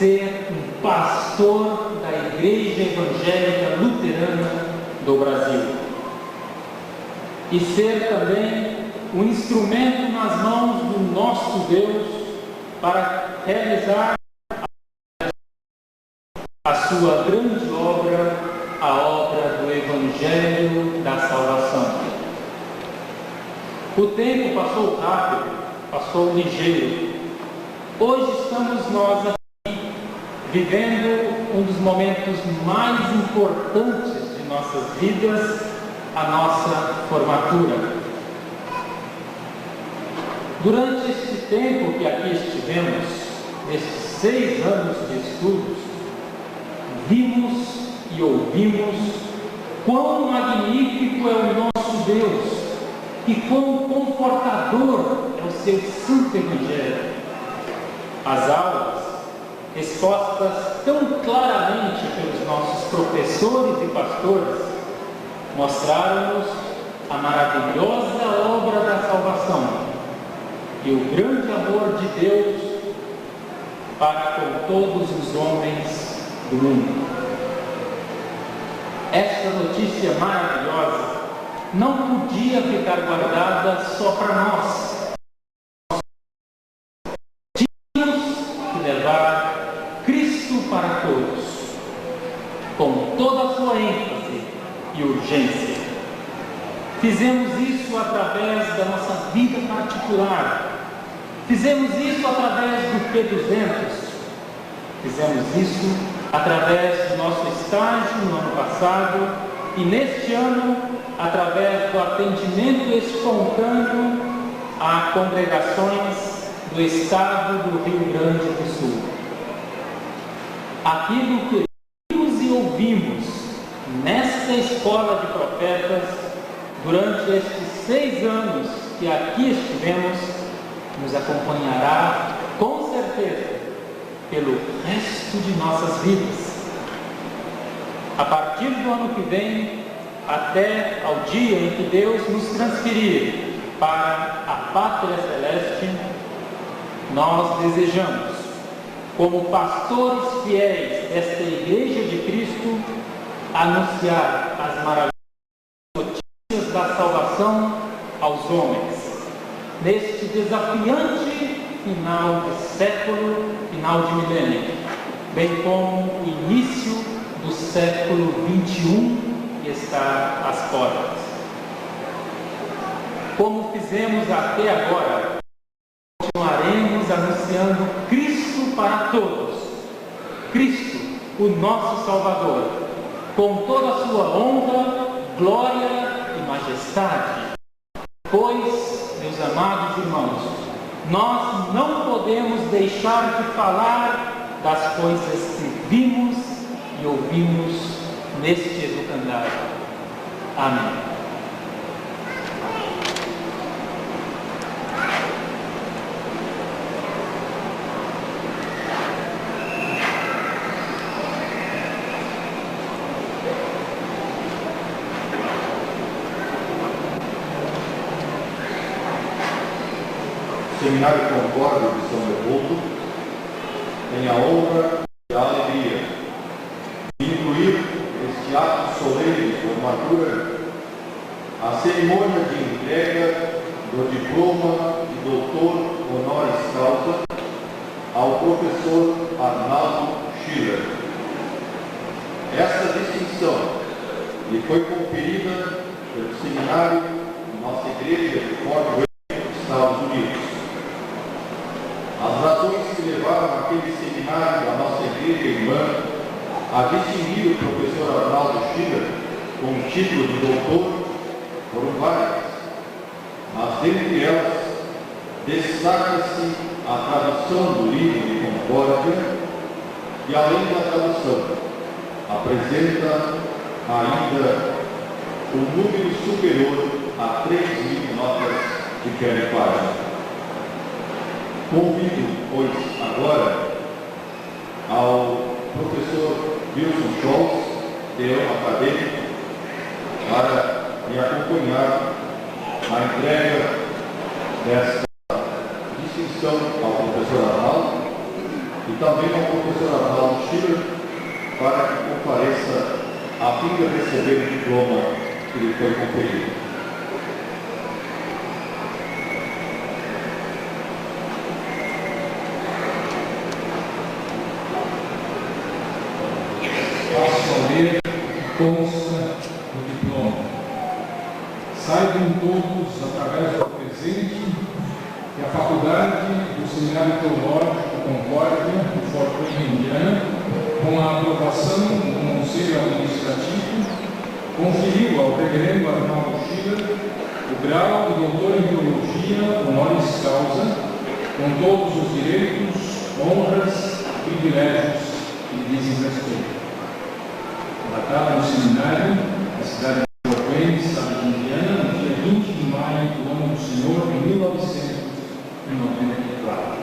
ser um pastor da Igreja Evangélica Luterana do Brasil e ser também um instrumento nas mãos do nosso Deus para realizar a sua grande obra, a obra do Evangelho da Salvação. O tempo passou rápido, passou ligeiro. Hoje estamos nós aqui, vivendo um dos momentos mais importantes de nossas vidas, a nossa formatura. Durante este tempo que aqui estivemos, nestes 6 anos de estudos, vimos e ouvimos quão magnífico é o nosso Deus e quão confortador é o seu Santo Evangelho. As aulas, expostas tão claramente pelos nossos professores e pastores, mostraram-nos a maravilhosa obra da salvação e o grande amor de Deus para com todos os homens do mundo. Esta notícia maravilhosa não podia ficar guardada só para nós. Tínhamos que levar Cristo para todos, com toda a sua ênfase e urgência. Fizemos isso através da nossa vida particular. Fizemos isso através do P200. Fizemos isso através do nosso estágio no ano passado e neste ano através do atendimento espontâneo a congregações do estado do Rio Grande do Sul. Aquilo que vimos e ouvimos nesta escola de profetas durante estes 6 anos que aqui estivemos, nos acompanhará com certeza pelo resto de nossas vidas. A partir do ano que vem, até ao dia em que Deus nos transferir para a Pátria Celeste, nós desejamos, como pastores fiéis desta Igreja de Cristo, anunciar as maravilhosas notícias da salvação aos homens, neste desafiante final de século, final de milênio, bem como o início do século 21 que está às portas. Como fizemos até agora, continuaremos anunciando Cristo para todos, Cristo, o nosso Salvador, com toda a sua honra, glória e majestade. Pois, meus amados irmãos, nós não podemos deixar de falar das coisas que vimos e ouvimos neste educandário. Amém. Seminário Concórdia de São Leopoldo tem a honra e a alegria de incluir este ato solene de formatura a cerimônia de entrega do diploma de doutor honoris causa ao professor Arnaldo Schiller. Esta distinção lhe foi conferida pelo seminário de nossa igreja de Fort Wayne, Estados Unidos. As razões que levaram aquele seminário da nossa igreja irmã a distinguir o professor Arnaldo Schiller com o título de doutor foram várias, mas dentre elas destaca-se a tradução do livro de Concórdia e, além da tradução, apresenta ainda um número superior a 3.000 notas de pé-de-página. Convido, pois, agora ao professor Wilson Scholz, teólogo acadêmico, para me acompanhar na entrega desta distinção ao professor Arnaldo e também ao professor Arnaldo Schiller, para que compareça a fim de receber o diploma que lhe foi conferido. Passo a ler o que consta do diploma. Saibam todos, através do presente, que a Faculdade do Seminário Teológico Concórdia, do Fort Wayne, Indiana, com a aprovação do Conselho Administrativo, conferiu ao reverendo Arnaldo Schiller o grau de doutor em Teologia honoris causa, com todos os direitos, honras e privilégios que lhe dizem respeito. Datado no seminário, na cidade de Fort Wayne, estado de Indiana, no dia 20 de maio do ano do Senhor, em 1994.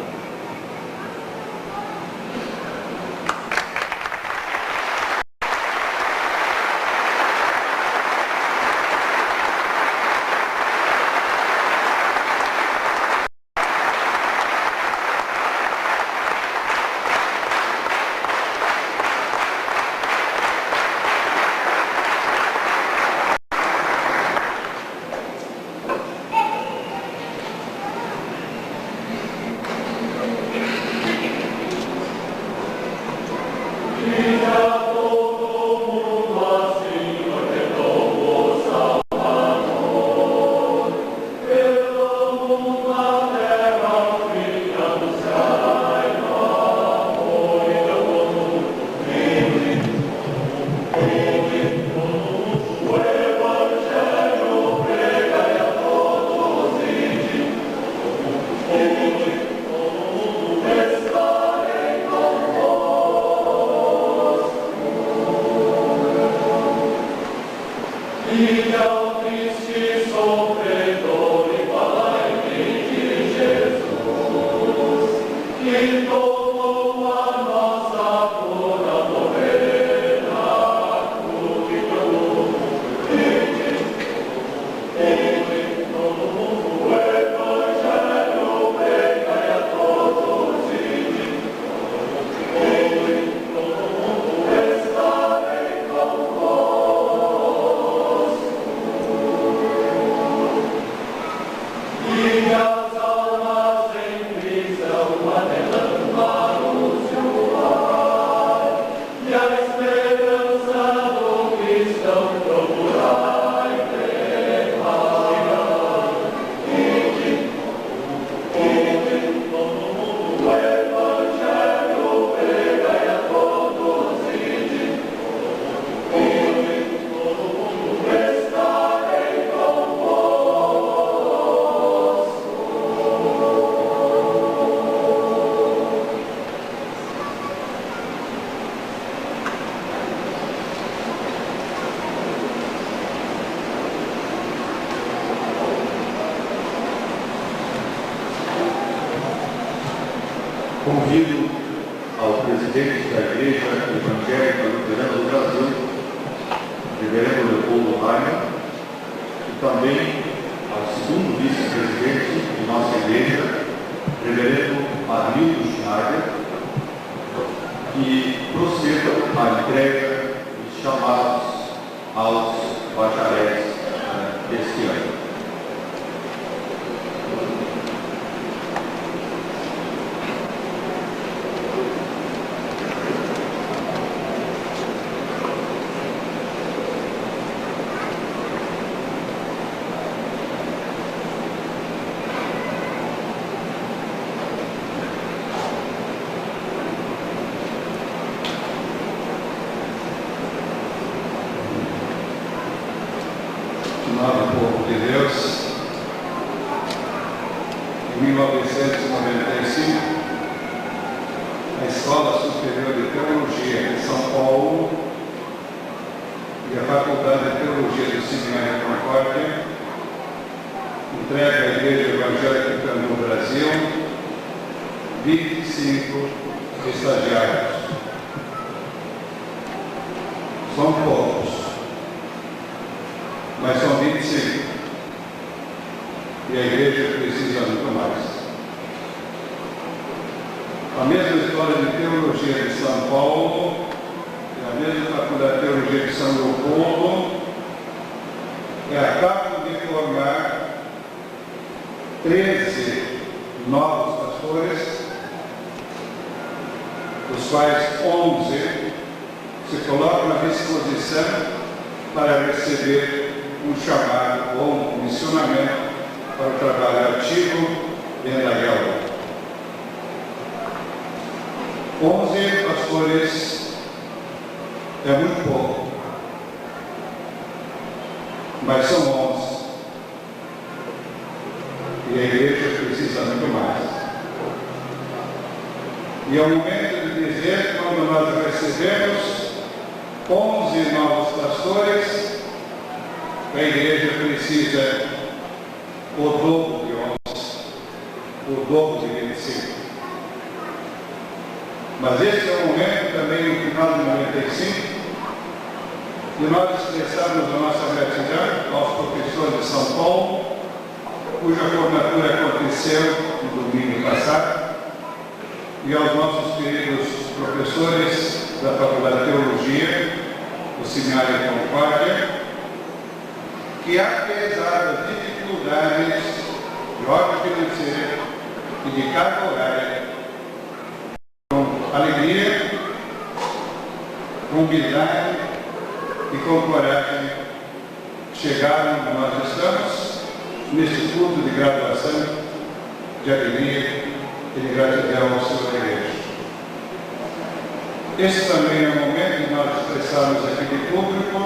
Convido ao presidente da Igreja Evangélica Luterana do Brasil, reverendo Leopoldo Rainer, e também ao segundo vice-presidente de nossa igreja, reverendo Arnildo Schneider, que procedam à entrega dos chamados aos bacharéis deste ano. Estimado povo de Deus, em 1995, a Escola Superior de Teologia de São Paulo e a Faculdade de Teologia do Seminário Concórdia entrega à Igreja Evangélica do Brasil 25 estagiários. São poucos, mas são 25. E a igreja precisa muito mais. A mesma história Escola de Teologia de São Paulo, é a mesma Faculdade de Teologia de São Leopoldo, e acabam de formar 13 novos pastores, dos quais 11 se colocam à disposição para receber um chamado ou um comissionamento para o trabalho ativo dentro da guerra. 11 pastores é muito pouco, mas são 11. E a igreja precisa muito mais. E é o momento de dizer, quando nós recebemos 11 novos pastores, a igreja precisa o dobro de 11, o dobro de 25. Mas esse é o momento também, no final de 95, de nós expressarmos a nossa gratidão aos professores de São Paulo, cuja formatura aconteceu no domingo passado, e aos nossos queridos professores da Faculdade de Teologia, do Seminário Concórdia, que apesar das dificuldades de ordem financeira e de carga horária, com alegria, com humildade e com coragem, chegaram onde nós estamos, neste culto de graduação, de alegria e de gratidão ao Senhor da Igreja. Este também é o momento de nós expressarmos aqui de público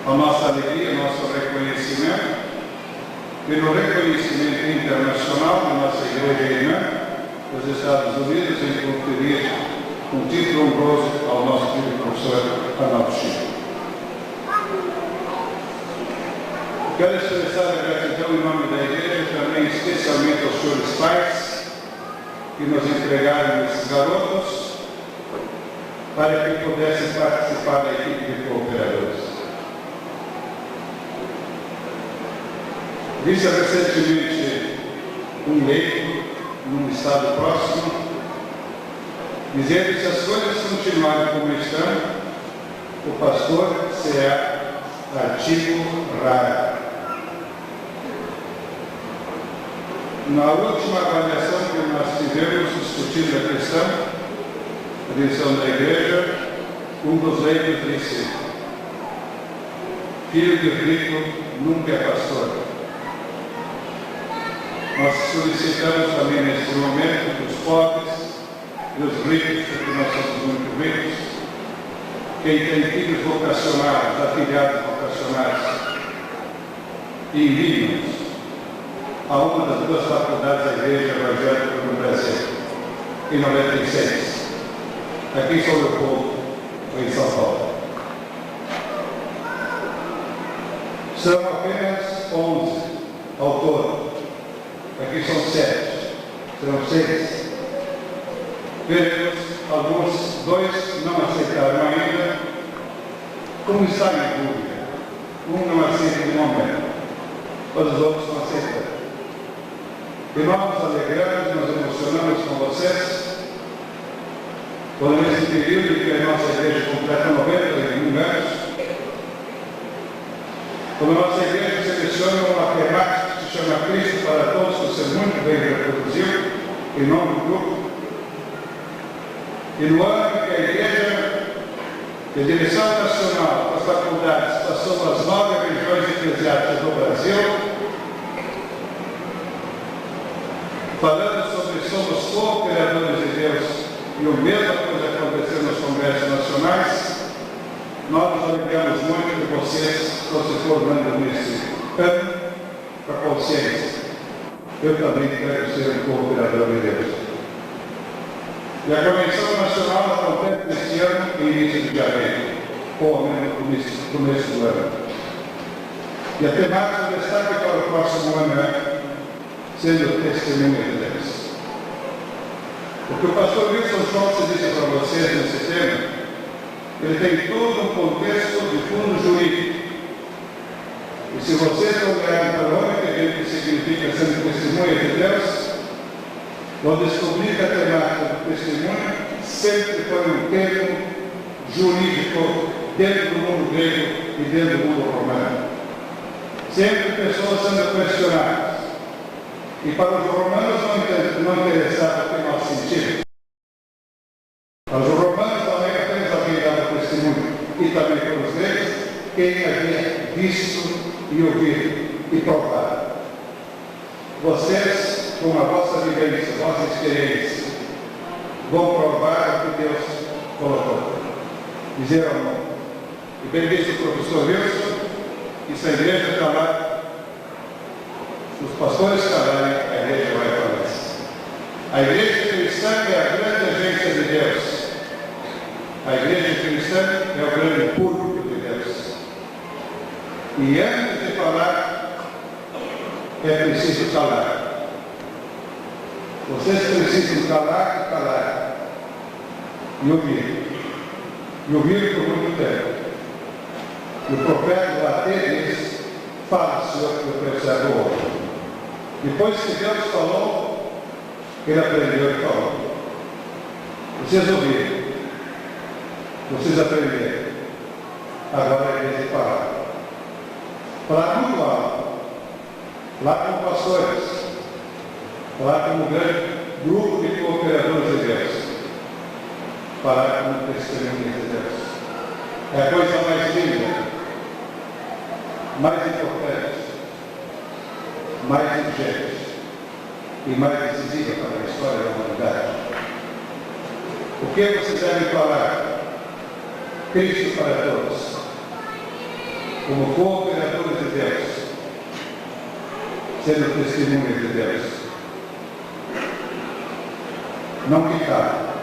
a nossa alegria, o nosso reconhecimento, pelo reconhecimento internacional da nossa Igreja Irmã dos Estados Unidos em conferir um título honroso ao nosso querido professor Arnaldo Chico. Quero expressar a gratidão em nome da Igreja, também especialmente aos senhores pais que nos entregaram esses garotos para que pudessem participar da equipe de cooperadores. Vi recentemente um leigo num estado próximo dizendo que se as coisas continuarem como estão, o pastor será artigo raro. Na última avaliação que nós tivemos discutindo a questão, a direção da igreja, um dos leigos disse: filho de rico nunca é pastor. Nós solicitamos também neste momento dos pobres e dos ricos, porque nós somos muito ricos, quem tem filhos vocacionados, afilhados vocacionados, enviem-nos a uma das duas faculdades da Igreja Evangélica no Brasil, em 96, aqui em São Leopoldo, ou em São Paulo. São apenas 11 ao todo. Aqui são 7, serão 6. Veremos, alguns, 2 não aceitaram ainda, como está em dúvida. Um não aceita de momento, mas os outros não aceitam. E nós nos alegramos, nos emocionamos com vocês, quando nesse período em que a nossa igreja completa 91 anos, quando a nossa igreja seleciona uma temática que se chama Cristo para Todos, que você muito bem reproduziu, em nome do grupo, e no ano em que a igreja, a direção nacional das faculdades, passou pelas 9 regiões eclesiásticas do Brasil, falando sobre somos cooperadores de Deus, e a mesma coisa aconteceu nos congressos nacionais, nós nos alegramos muito que vocês estão se formando nesse ano para a consciência. Eu também quero ser um cooperador de Deus. E a Convenção Nacional acontece neste ano, em início de janeiro, ou ao menos no começo do ano. E a temática do destaque para o próximo ano é sendo testemunha de Deus. O que o pastor Wilson Schultz disse para vocês nesse tema, ele tem todo um contexto de fundo jurídico. E se vocês olharem para onde que significa sendo testemunha de Deus, Eu descobri que a temática do testemunho sempre foi um termo jurídico dentro do mundo grego e dentro do mundo romano. Sempre pessoas sendo questionadas. E para os romanos não interessava o que nós sentimos. Para os romanos não era apenas alguém dava testemunho, e também para os gregos, quem havia visto e ouvido e provado. Vocês, com a vossa vivência, a vossa experiência, vão provar o que Deus colocou. Dizer ao mundo. E bem visto o professor Wilson, que se a igreja está lá, os pastores calarem, a igreja vai falecer. A igreja cristã é a grande agência de Deus. A igreja cristã é o grande público de Deus. E antes de falar, é preciso calar. Vocês precisam calar e calar. E ouvir. E ouvir por muito tempo. E o profeta lá diz, fala, Senhor, que eu percebo o outro. Depois que Deus falou, ele aprendeu e falou. Vocês ouviram. Vocês aprenderam. Agora é vez de falar. Falar muito alto. Falar com pastores. Falar com um grande grupo de cooperadores de Deus. Falar com testemunhas de Deus. É a coisa mais linda, mais importante, mais urgente e mais decisiva para a história da humanidade. O que vocês devem falar? Cristo para todos, como cooperadores de Deus, sendo testemunhas de Deus. Não ficar.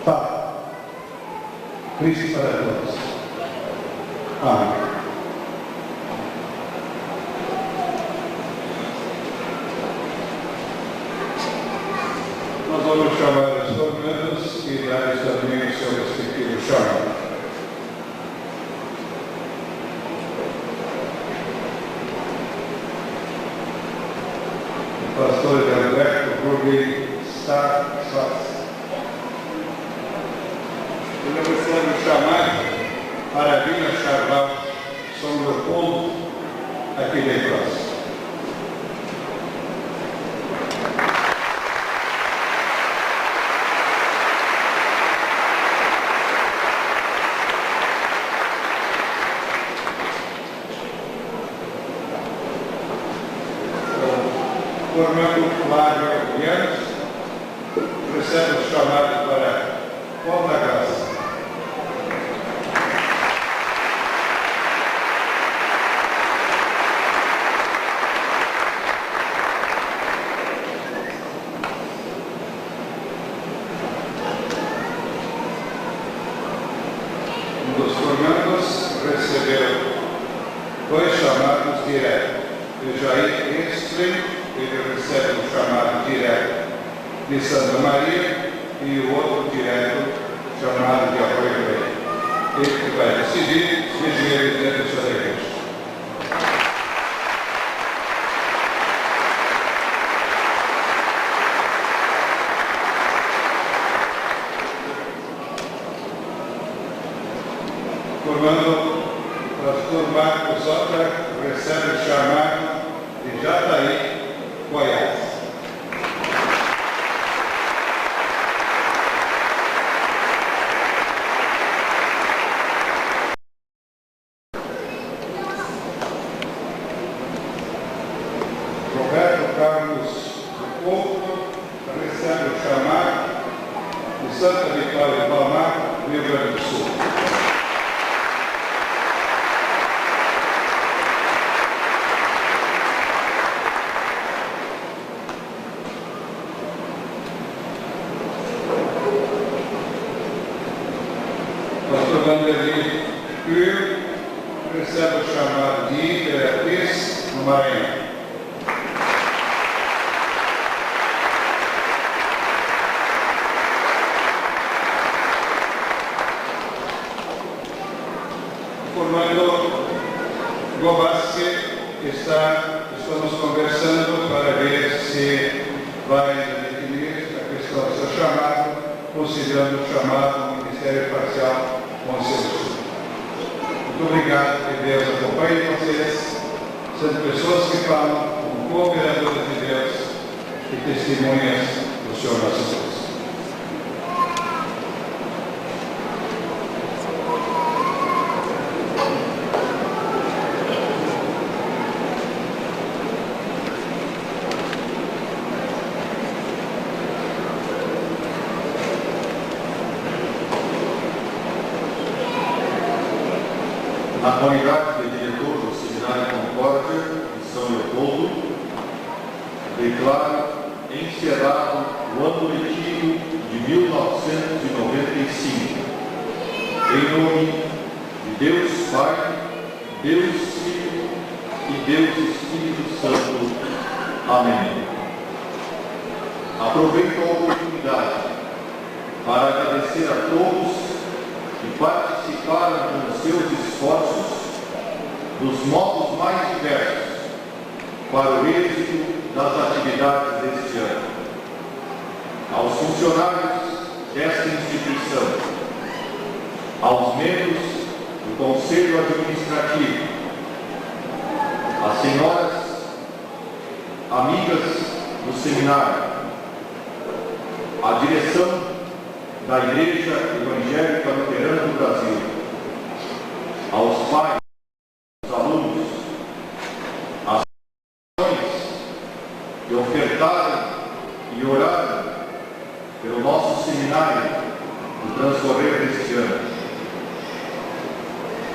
Fala. Cristo para todos. Amém. Nós vamos chamar as formandas e dar também o seu respectivo chamado. O pastor Alberto Rubem Sarfas. Eu recebo chamar para a Vila Charval São Leopoldo, aqui de nós. Formando Flávio Vianos, recebe o chamado para Paulo da Graça. Um dos formandos recebeu dois chamados diretos. O Jair Estrin, ele recebe um chamado direto de Santa Maria e o outro direto chamado de Arroio Rei. Ele que vai decidir se ele dentro da sua igreja. Formando o pastor Marcos Otter, recebe o chamado de Jataí, Goiás. Roberto Carlos do Porto recebe o chamado de Santa Vitória do Palmar, Rio Grande do Sul. Vanderlei Pio recebe o chamado de Imperatriz no Maranhão. Formando Gobassi, estamos conversando para ver se vai considerando o chamado ministério parcial Conselho. Muito obrigado, que Deus acompanhe vocês, sendo pessoas que falam como cooperadoras de Deus e testemunhas do Senhor nosso Deus. Na qualidade de diretor do Seminário Concórdia de São Leopoldo, declaro encerrado o ano letivo de 1995. Em nome de Deus Pai, Deus Filho e Deus Espírito Santo. Amém. Aproveito a oportunidade para agradecer a todos que participaram com seus esforços dos modos mais diversos para o êxito das atividades deste ano. Aos funcionários desta instituição, aos membros do Conselho Administrativo, às senhoras amigas do seminário, à direção da Igreja Evangélica Luterana do Brasil, aos pais, aos alunos, às pessoas que ofertaram e oraram pelo nosso seminário no transcorrer deste ano,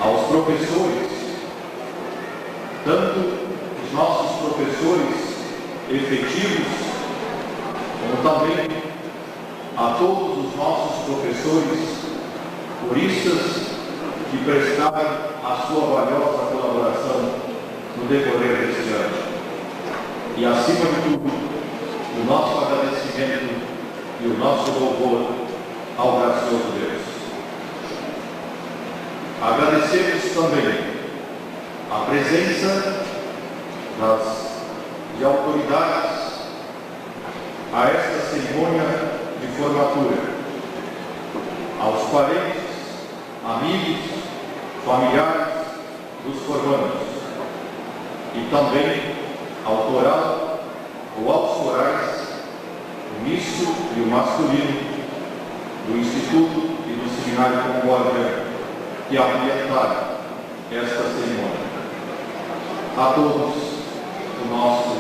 aos professores, tanto os nossos professores efetivos, como também a todos os nossos professores, puristas, que prestaram a sua valiosa colaboração no decorrer deste ano. E, acima de tudo, o nosso agradecimento e o nosso louvor ao gracioso Deus. Agradecemos também a presença de autoridades a esta cerimônia de formatura, aos parentes, amigos, familiares dos formandos e também ao coral ou aos corais, o misto e o masculino do Instituto e do Seminário Concórdia que ambientaram esta cerimônia. A todos o nosso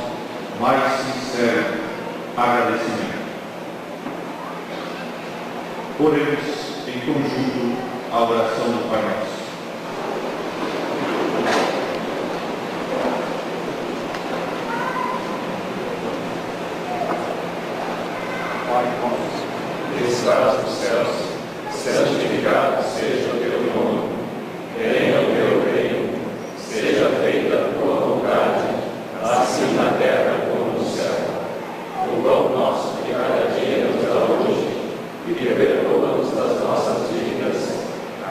mais sincero agradecimento. Oremos em conjunto a oração do Pai Nosso. Pai nosso, que estás nos céus, santificado seja o teu nome. Venha o teu reino, seja feita a tua vontade, assim na terra como no céu. O pão nosso de cada dia nos dá hoje, e perdoa-nos das nossas dívidas,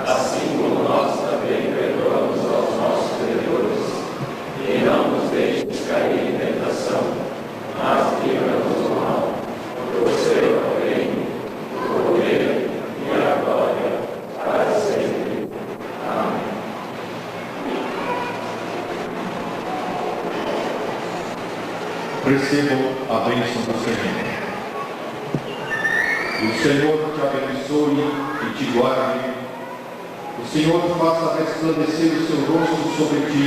assim como nós também perdoamos aos nossos devedores. E não nos deixes cair em tentação, mas livra-nos do mal. Porque o Seu é o reino, o poder e a glória para sempre. Amém. Recebam a bênção do Senhor. O Senhor te abençoe e te guarde. O Senhor faça resplandecer o seu rosto sobre ti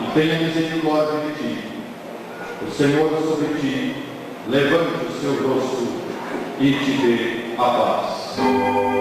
e tenha misericórdia de ti. O Senhor sobre ti levante o seu rosto e te dê a paz. Amen.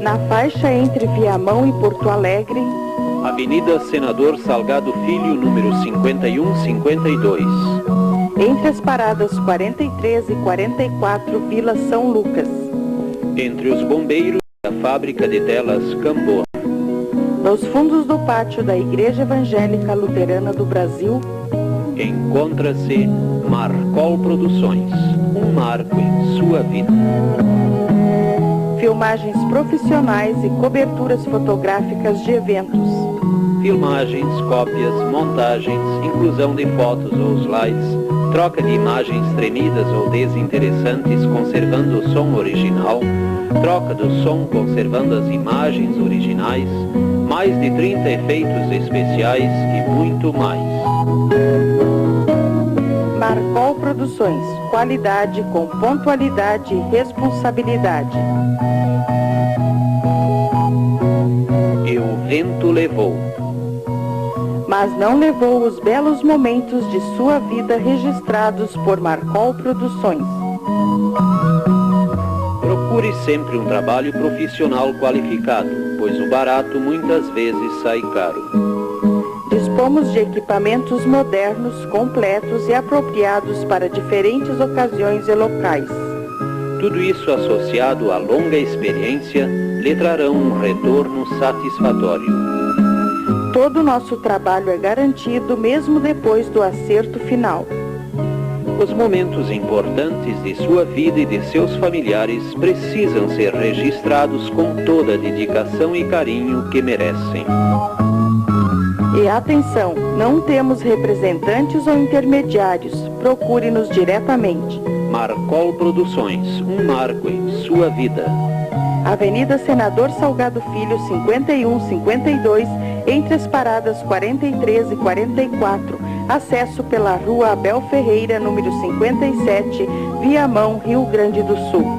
Na faixa entre Viamão e Porto Alegre, Avenida Senador Salgado Filho, número 5152. entre as paradas 43 e 44, Vila São Lucas. Entre os bombeiros e a fábrica de telas Camboa. Nos fundos do pátio da Igreja Evangélica Luterana do Brasil, encontra-se Marcol Produções, um marco em sua vida. Filmagens profissionais e coberturas fotográficas de eventos. Filmagens, cópias, montagens, inclusão de fotos ou slides, troca de imagens tremidas ou desinteressantes conservando o som original, troca do som conservando as imagens originais, mais de 30 efeitos especiais e muito mais. Marcol Produções, qualidade com pontualidade e responsabilidade. E o vento levou. Mas não levou os belos momentos de sua vida registrados por Marcol Produções. Procure sempre um trabalho profissional qualificado, pois o barato muitas vezes sai caro. Dispomos de equipamentos modernos, completos e apropriados para diferentes ocasiões e locais. Tudo isso associado à longa experiência lhe trarão um retorno satisfatório. Todo o nosso trabalho é garantido mesmo depois do acerto final. Os momentos importantes de sua vida e de seus familiares precisam ser registrados com toda a dedicação e carinho que merecem. E atenção, não temos representantes ou intermediários. Procure-nos diretamente. Marcol Produções, um marco em sua vida. Avenida Senador Salgado Filho, 5152, entre as paradas 43 e 44. Acesso pela Rua Abel Ferreira, número 57, Viamão, Rio Grande do Sul.